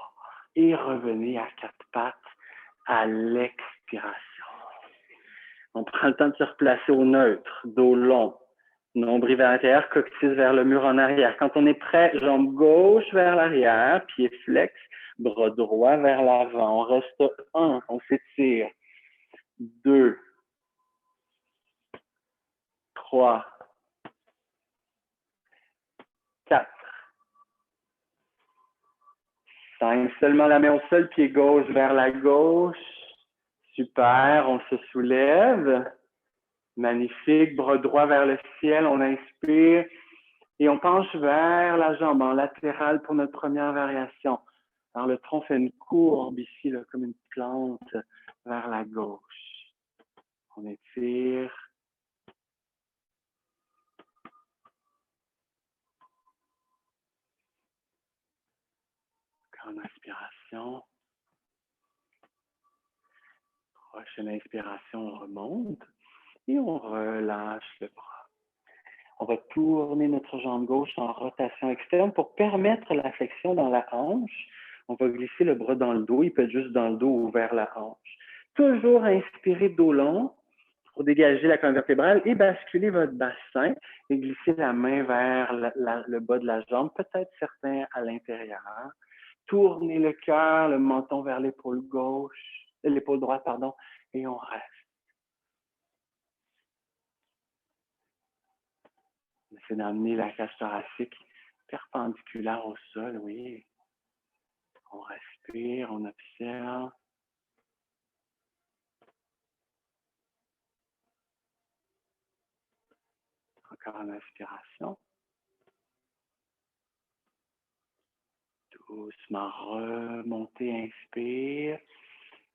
Et revenez à quatre pattes à l'expiration. On prend le temps de se replacer au neutre, dos long, nombril vers l'intérieur, coccyx vers le mur en arrière. Quand on est prêt, jambe gauche vers l'arrière, pied flex, bras droit vers l'avant. On reste 1, on s'étire. 2, 3, 4, 5. Seulement la main au sol, pied gauche vers la gauche. Super, on se soulève. Magnifique, bras droit vers le ciel, on inspire et on penche vers la jambe en latérale pour notre première variation. Alors le tronc fait une courbe ici, là, comme une plante vers la gauche. On étire. Encore une inspiration. Prochaine inspiration, on remonte et on relâche le bras. On va tourner notre jambe gauche en rotation externe pour permettre la flexion dans la hanche. On va glisser le bras dans le dos. Il peut être juste dans le dos ou vers la hanche. Toujours inspirer dos long pour dégager la colonne vertébrale et basculer votre bassin et glisser la main vers le bas de la jambe, peut-être certains à l'intérieur. Tournez le cœur, le menton vers l'épaule gauche, l'épaule droite, pardon, et on reste. On essaie d'amener la cage thoracique perpendiculaire au sol, oui. On respire, on observe. Encore une inspiration. Doucement remontez, inspire.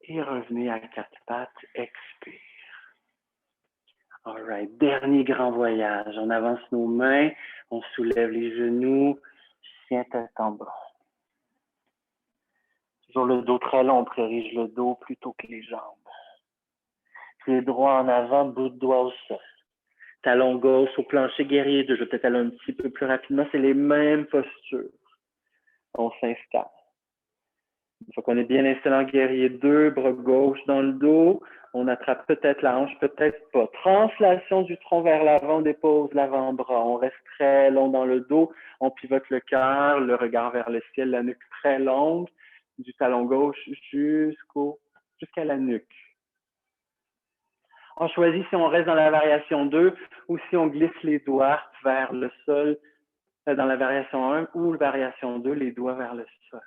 Et revenez à quatre pattes, expire. All right, dernier grand voyage. On avance nos mains, on soulève les genoux, chien tête en bas. Toujours le dos très long, on priorise le dos plutôt que les jambes. Pied droit en avant, bout de doigt au sol. Talon gauche au plancher, guerrier 2. Je vais peut-être aller un petit peu plus rapidement. C'est les mêmes postures. On s'installe. Une fois qu'on est bien installé en guerrier 2, bras gauche dans le dos, on attrape peut-être la hanche, peut-être pas. Translation du tronc vers l'avant, on dépose l'avant-bras. On reste très long dans le dos. On pivote le cœur, le regard vers le ciel, la nuque très longue, du talon gauche jusqu'à la nuque. On choisit si on reste dans la variation 2 ou si on glisse les doigts vers le sol dans la variation 1 ou la variation 2, les doigts vers le sol.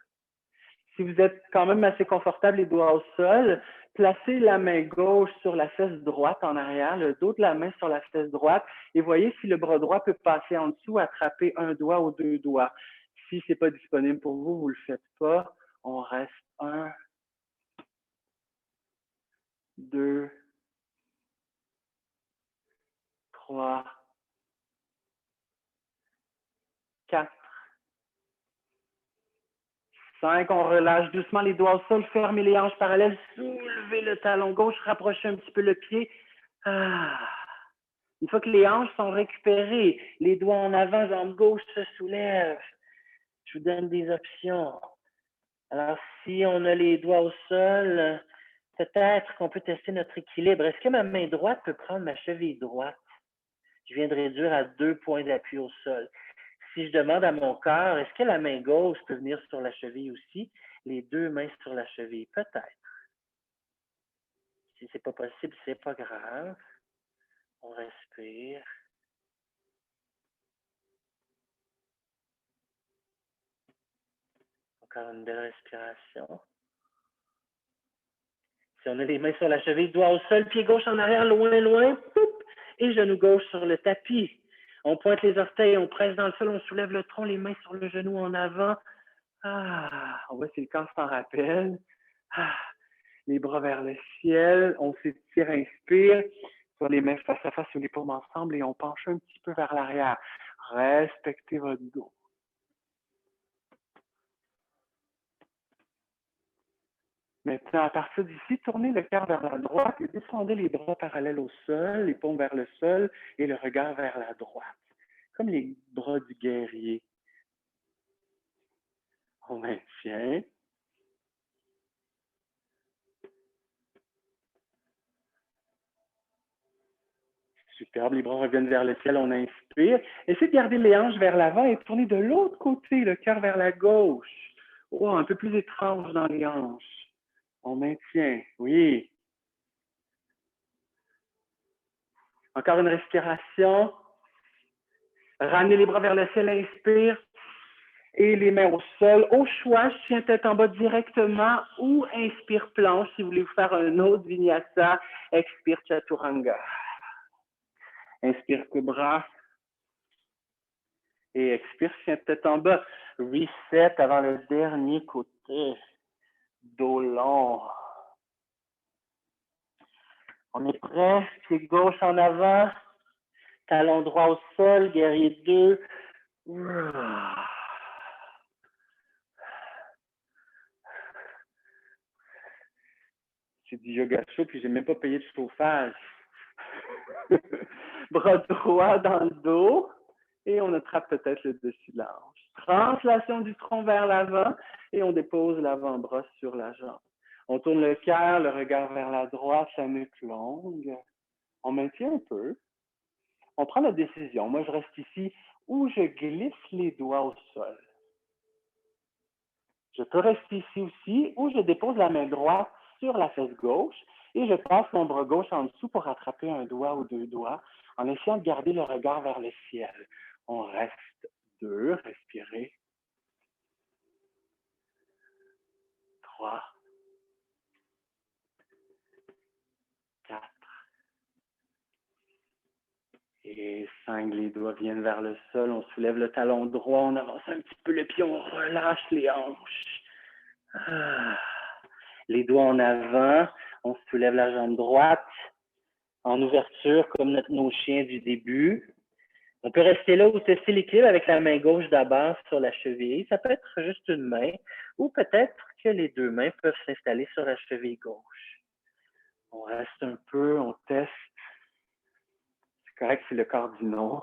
Si vous êtes quand même assez confortable, les doigts au sol, placez la main gauche sur la fesse droite en arrière, le dos de la main sur la fesse droite et voyez si le bras droit peut passer en dessous, attraper un doigt ou deux doigts. Si ce n'est pas disponible pour vous, vous ne le faites pas. On reste 1, 2, 3, 4, 5, on relâche doucement les doigts au sol, fermez les hanches parallèles, soulevez le talon gauche, rapprochez un petit peu le pied. Une fois que les hanches sont récupérées, les doigts en avant, jambe gauche se soulève. Je vous donne des options. Alors, si on a les doigts au sol, peut-être qu'on peut tester notre équilibre. Est-ce que ma main droite peut prendre ma cheville droite? Je viens de réduire à 2 points d'appui au sol. Si je demande à mon corps, est-ce que la main gauche peut venir sur la cheville aussi? Les deux mains sur la cheville, peut-être. Si ce n'est pas possible, ce n'est pas grave. On respire. Encore une belle respiration. Si on a les mains sur la cheville, doigt au sol, pied gauche en arrière, loin, loin, poup, et genou gauche sur le tapis. On pointe les orteils, on presse dans le sol, on soulève le tronc, les mains sur le genou en avant. On voit si le corps s'en rappelle. Les bras vers le ciel, on s'étire, inspire, sur les mains face à face ou les paumes ensemble et on penche un petit peu vers l'arrière. Respectez votre dos. Maintenant, à partir d'ici, tournez le cœur vers la droite et descendez les bras parallèles au sol, les paumes vers le sol et le regard vers la droite, comme les bras du guerrier. On maintient. Superbe, les bras reviennent vers le ciel, on inspire. Essayez de garder les hanches vers l'avant et tournez de l'autre côté, le cœur vers la gauche. Oh, un peu plus étrange dans les hanches. On maintient, oui. Encore une respiration. Ramenez les bras vers le ciel, inspire. Et les mains au sol. Au choix, chien tête en bas directement ou inspire planche si vous voulez vous faire un autre vinyasa. Expire chaturanga. Inspire cobra. Et expire chien tête en bas. Reset avant le dernier côté. Dos long. On est prêt. Pied gauche en avant. Talon droit au sol. Guerrier 2. C'est du yoga chaud, puis j'ai même pas payé de chauffage. Bras droit dans le dos, et on attrape peut-être le dessus de la hanche. Translation du tronc vers l'avant, et on dépose l'avant-bras sur la jambe. On tourne le cœur, le regard vers la droite, la nuque longue. On maintient un peu. On prend la décision. Moi, je reste ici ou je glisse les doigts au sol. Je peux rester ici aussi, ou je dépose la main droite sur la fesse gauche et je passe mon bras gauche en dessous pour attraper un doigt ou deux doigts en essayant de garder le regard vers le ciel. On reste 2, respirez. 3, 4 et 5. Les doigts viennent vers le sol. On soulève le talon droit, on avance un petit peu le pied, on relâche les hanches. Les doigts en avant, on soulève la jambe droite en ouverture comme nos chiens du début. On peut rester là ou tester l'équilibre avec la main gauche d'abord sur la cheville. Ça peut être juste une main ou peut-être que les deux mains peuvent s'installer sur la cheville gauche. On reste un peu, on teste. C'est correct, c'est le corps du non.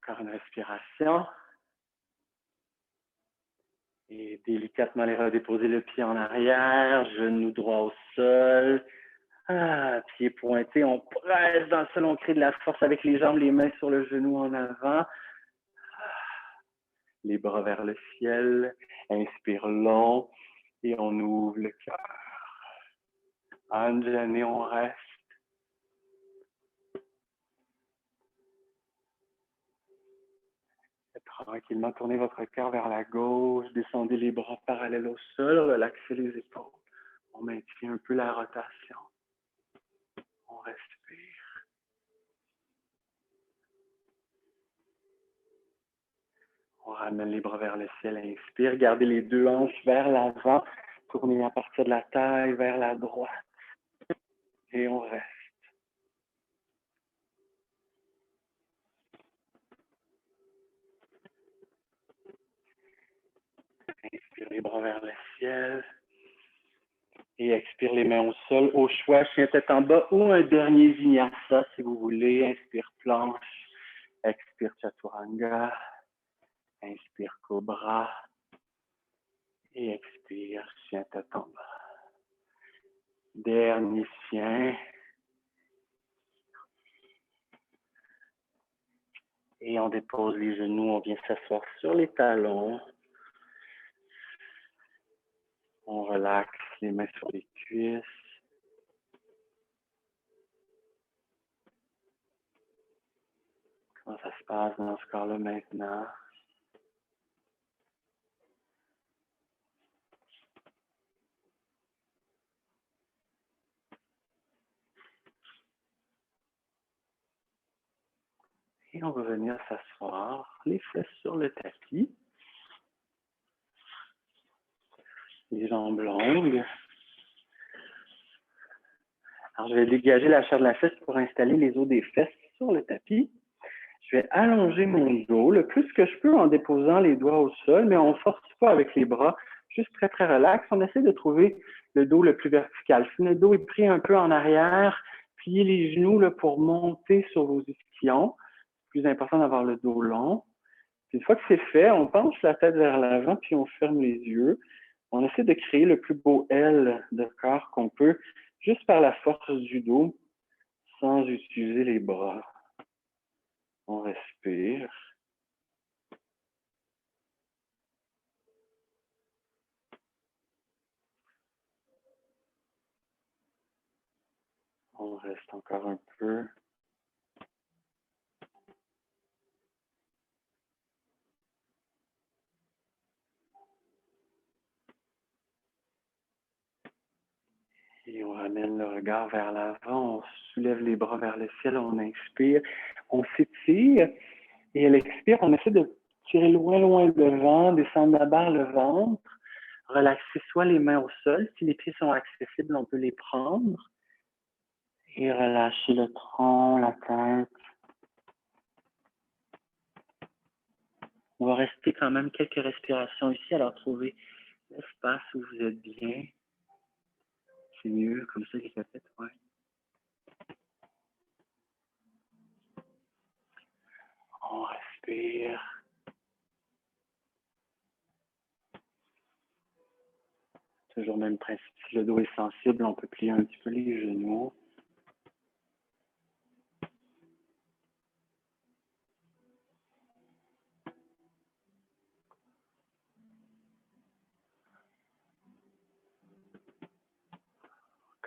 Encore une respiration. Et délicatement les redéposer le pied en arrière, genou droit au sol. Pied pointé, on presse dans le sol, on crée de la force avec les jambes, les mains sur le genou en avant. Les bras vers le ciel, inspire long et on ouvre le cœur. Anjani, on reste. Et tranquillement, tournez votre cœur vers la gauche, descendez les bras parallèles au sol, relaxez les épaules. On maintient un peu la rotation. On respire. On ramène les bras vers le ciel, inspire. Gardez les deux hanches vers l'avant. Tournez à partir de la taille vers la droite. Et on reste. Inspire les bras vers le ciel. Et expire les mains au sol. Au choix, chien tête en bas ou un dernier vinyasa si vous voulez. Inspire planche. Expire chaturanga. Inspire cobra. Et expire chien tête en bas. Dernier chien. Et on dépose les genoux. On vient s'asseoir sur les talons. On relaxe les mains sur les cuisses. Comment ça se passe dans ce corps-là maintenant? Et on va venir s'asseoir, les fesses sur le tapis. Les jambes longues. Alors, je vais dégager la chair de la fesse pour installer les os des fesses sur le tapis. Je vais allonger mon dos le plus que je peux en déposant les doigts au sol, mais on ne force pas avec les bras, juste très, très relax. On essaie de trouver le dos le plus vertical. Si le dos est pris un peu en arrière, pliez les genoux là, pour monter sur vos ischions. C'est plus important d'avoir le dos long. Puis une fois que c'est fait, on penche la tête vers l'avant, puis on ferme les yeux. On essaie de créer le plus beau L de corps qu'on peut, juste par la force du dos, sans utiliser les bras. On respire. On reste encore un peu. Et on ramène le regard vers l'avant, on soulève les bras vers le ciel, on inspire, on s'étire et à l'expire, on essaie de tirer loin, loin devant, descendre la barre, le ventre, relaxer soit les mains au sol, si les pieds sont accessibles, on peut les prendre et relâcher le tronc, la tête. On va rester quand même quelques respirations ici, alors trouvez l'espace où vous êtes bien. C'est mieux, comme ça, les répète, ouais. On respire. Toujours le même principe. Si le dos est sensible, on peut plier un petit peu les genoux.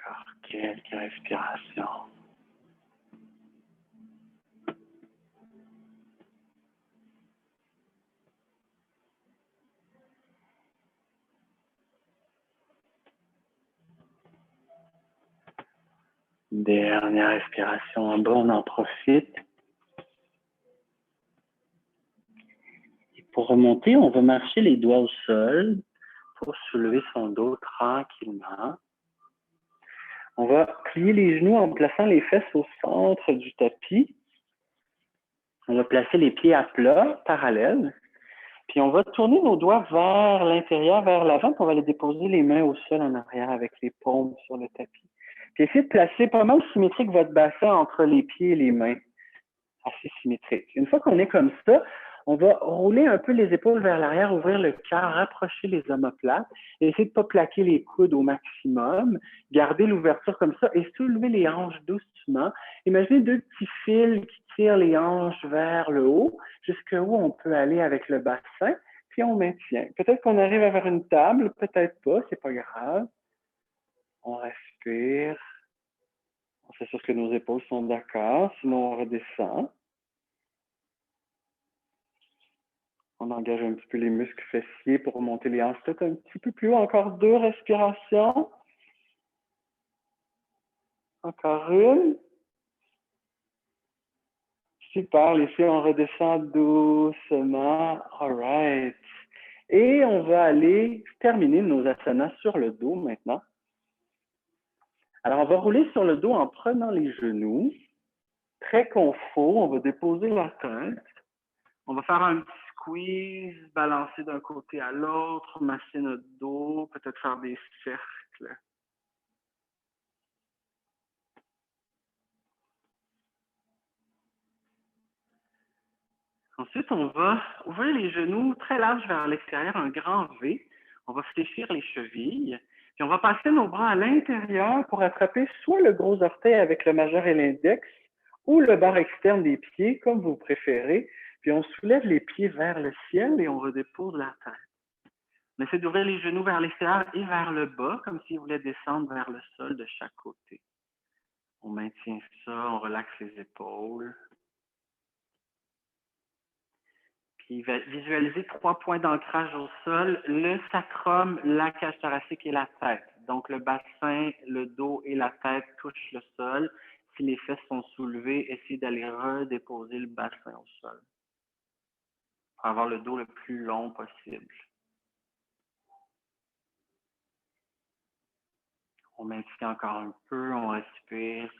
Encore quelques respirations. Dernière respiration en bas, on en profite. Et pour remonter, on va marcher les doigts au sol pour soulever son dos tranquillement. On va plier les genoux en plaçant les fesses au centre du tapis. On va placer les pieds à plat, parallèles. Puis on va tourner nos doigts vers l'intérieur, vers l'avant, puis on va les déposer les mains au sol en arrière avec les paumes sur le tapis. Puis essayez de placer pas mal symétrique votre bassin entre les pieds et les mains. Assez symétrique. Une fois qu'on est comme ça, on va rouler un peu les épaules vers l'arrière, ouvrir le cœur, rapprocher les omoplates, et essayer de ne pas plaquer les coudes au maximum, garder l'ouverture comme ça et soulever les hanches doucement. Imaginez deux petits fils qui tirent les hanches vers le haut, jusqu'où on peut aller avec le bassin, puis on maintient. Peut-être qu'on arrive à faire une table, peut-être pas, c'est pas grave. On respire. On s'assure que nos épaules sont d'accord, sinon on redescend. On engage un petit peu les muscles fessiers pour remonter les hanches peut-être un petit peu plus haut. Encore 2 respirations. Encore une. Super, les filles, on redescend doucement. All right. Et on va aller terminer nos asanas sur le dos maintenant. Alors, on va rouler sur le dos en prenant les genoux. Très confort, on va déposer la tête. On va faire un petit squeeze, balancer d'un côté à l'autre, masser notre dos, peut-être faire des cercles. Ensuite, on va ouvrir les genoux très larges vers l'extérieur, un grand V. On va fléchir les chevilles. Puis on va passer nos bras à l'intérieur pour attraper soit le gros orteil avec le majeur et l'index, ou le barre externe des pieds, comme vous préférez. Puis on soulève les pieds vers le ciel et on redépose la tête. On essaie d'ouvrir les genoux vers l'extérieur et vers le bas, comme si on voulait descendre vers le sol de chaque côté. On maintient ça, on relaxe les épaules. Puis visualiser 3 points d'ancrage au sol, le sacrum, la cage thoracique et la tête. Donc le bassin, le dos et la tête touchent le sol. Si les fesses sont soulevées, essayez d'aller redéposer le bassin au sol pour avoir le dos le plus long possible. On maintient encore un peu, on respire.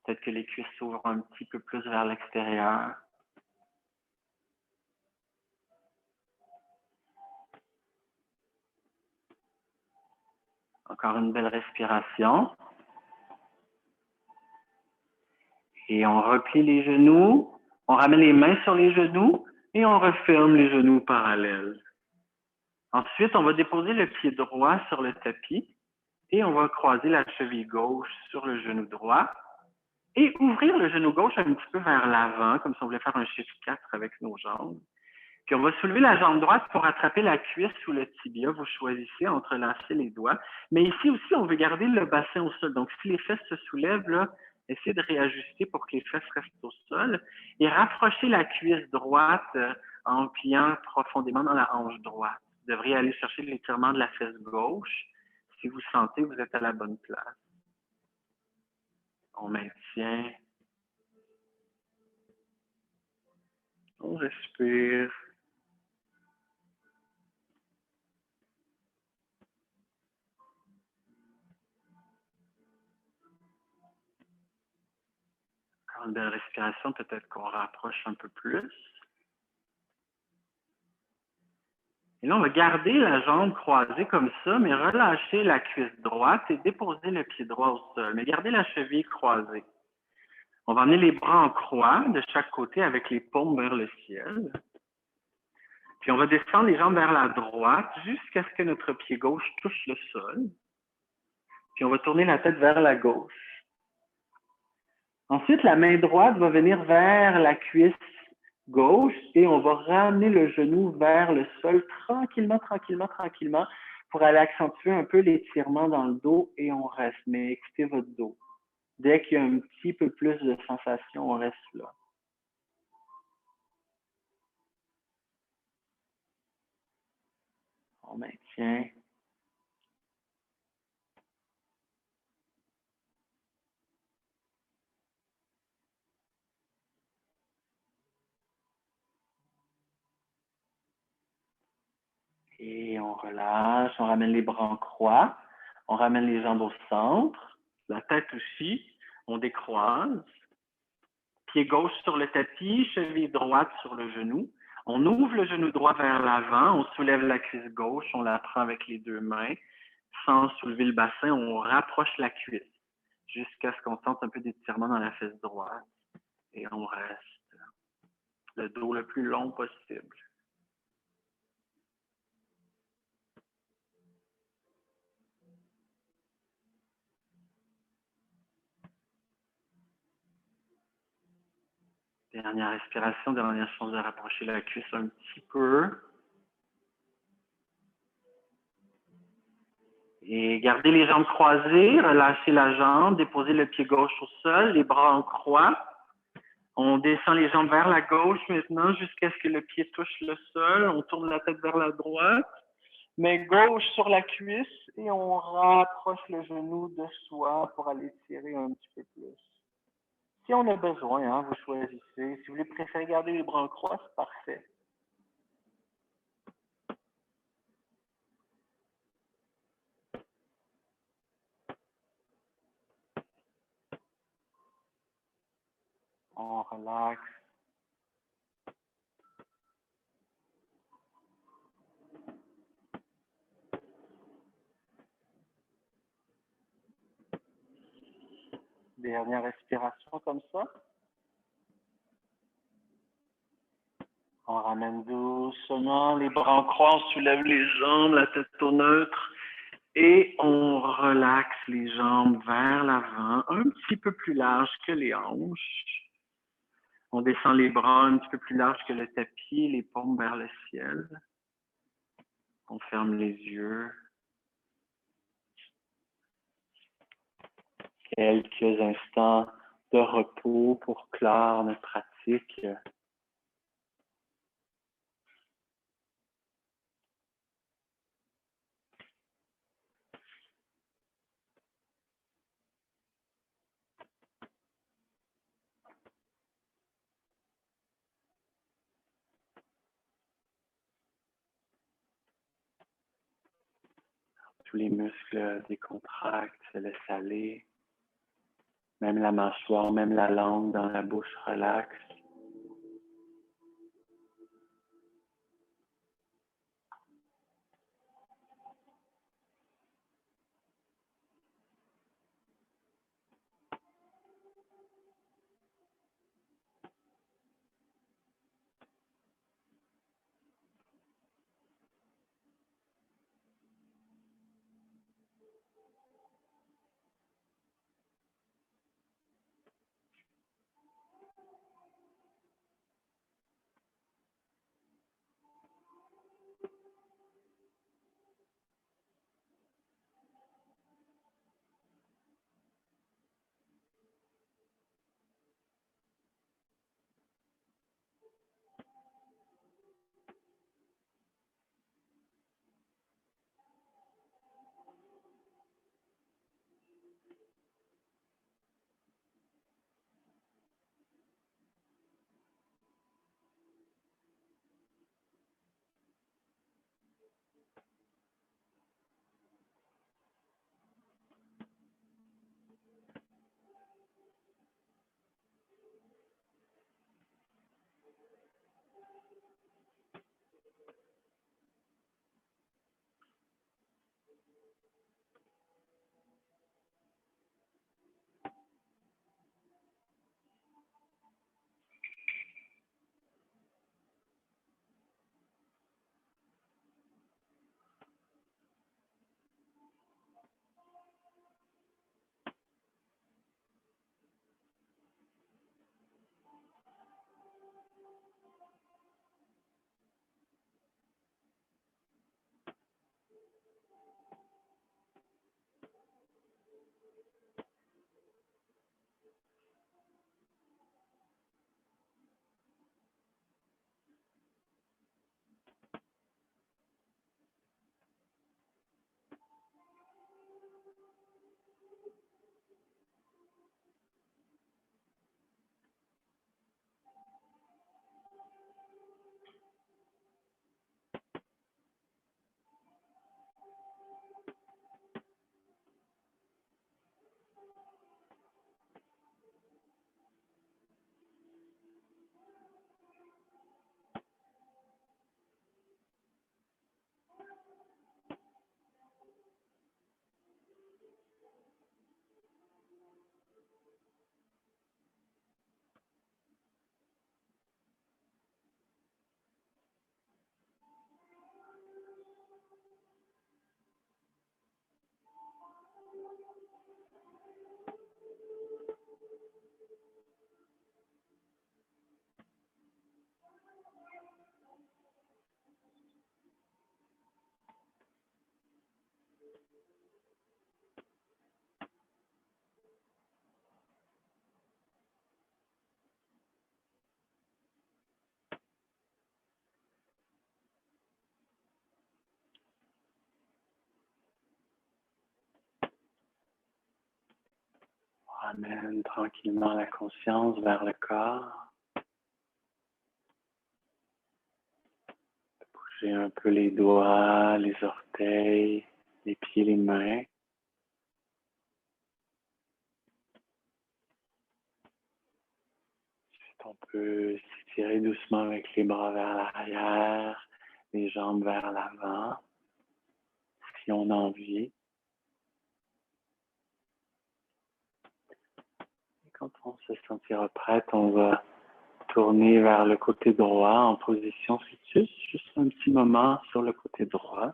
Peut-être que les cuisses s'ouvrent un petit peu plus vers l'extérieur. Encore une belle respiration. Et on replie les genoux. On ramène les mains sur les genoux et on referme les genoux parallèles. Ensuite, on va déposer le pied droit sur le tapis et on va croiser la cheville gauche sur le genou droit et ouvrir le genou gauche un petit peu vers l'avant, comme si on voulait faire un chiffre 4 avec nos jambes. Puis on va soulever la jambe droite pour attraper la cuisse ou le tibia. Vous choisissez, entrelacer les doigts. Mais ici aussi, on veut garder le bassin au sol. Donc, si les fesses se soulèvent, là, essayez de réajuster pour que les fesses restent au sol. Et rapprochez la cuisse droite en pliant profondément dans la hanche droite. Vous devriez aller chercher l'étirement de la fesse gauche. Si vous sentez que vous êtes à la bonne place. On maintient. On respire. Une belle respiration, peut-être qu'on rapproche un peu plus. Et là, on va garder la jambe croisée comme ça, mais relâcher la cuisse droite et déposer le pied droit au sol. Mais garder la cheville croisée. On va amener les bras en croix de chaque côté avec les paumes vers le ciel. Puis on va descendre les jambes vers la droite jusqu'à ce que notre pied gauche touche le sol. Puis on va tourner la tête vers la gauche. Ensuite, la main droite va venir vers la cuisse gauche et on va ramener le genou vers le sol tranquillement, tranquillement, tranquillement pour aller accentuer un peu l'étirement dans le dos et on reste. Mais écoutez votre dos. Dès qu'il y a un petit peu plus de sensation, on reste là. On maintient. Et on relâche, on ramène les bras en croix, on ramène les jambes au centre, la tête aussi, on décroise. Pied gauche sur le tapis, cheville droite sur le genou. On ouvre le genou droit vers l'avant, on soulève la cuisse gauche, on la prend avec les deux mains. Sans soulever le bassin, on rapproche la cuisse jusqu'à ce qu'on sente un peu d'étirement dans la fesse droite. Et on reste le dos le plus long possible. Dernière respiration, dernière chance de rapprocher la cuisse un petit peu. Et gardez les jambes croisées, relâchez la jambe, déposez le pied gauche au sol, les bras en croix. On descend les jambes vers la gauche maintenant jusqu'à ce que le pied touche le sol. On tourne la tête vers la droite. Main gauche sur la cuisse et on rapproche le genou de soi pour aller tirer un petit peu plus. Si on a besoin, hein, vous choisissez. Si vous voulez préférer garder les bras en croix, c'est parfait. On relaxe. Dernière respiration comme ça. On ramène doucement les bras en croix, on soulève les jambes, la tête au neutre et on relaxe les jambes vers l'avant, un petit peu plus large que les hanches. On descend les bras un petit peu plus large que le tapis, les paumes vers le ciel. On ferme les yeux. Quelques instants de repos pour clore notre pratique. Tous les muscles décontractent, se laissent aller. Même la mâchoire, même la langue dans la bouche relaxe. Ramène tranquillement la conscience vers le corps. Bougez un peu les doigts, les orteils, les pieds, les mains. On peut s'étirer doucement avec les bras vers l'arrière, les jambes vers l'avant, si on a envie. Et quand on se sentira prête, on va tourner vers le côté droit en position fœtus, juste un petit moment sur le côté droit.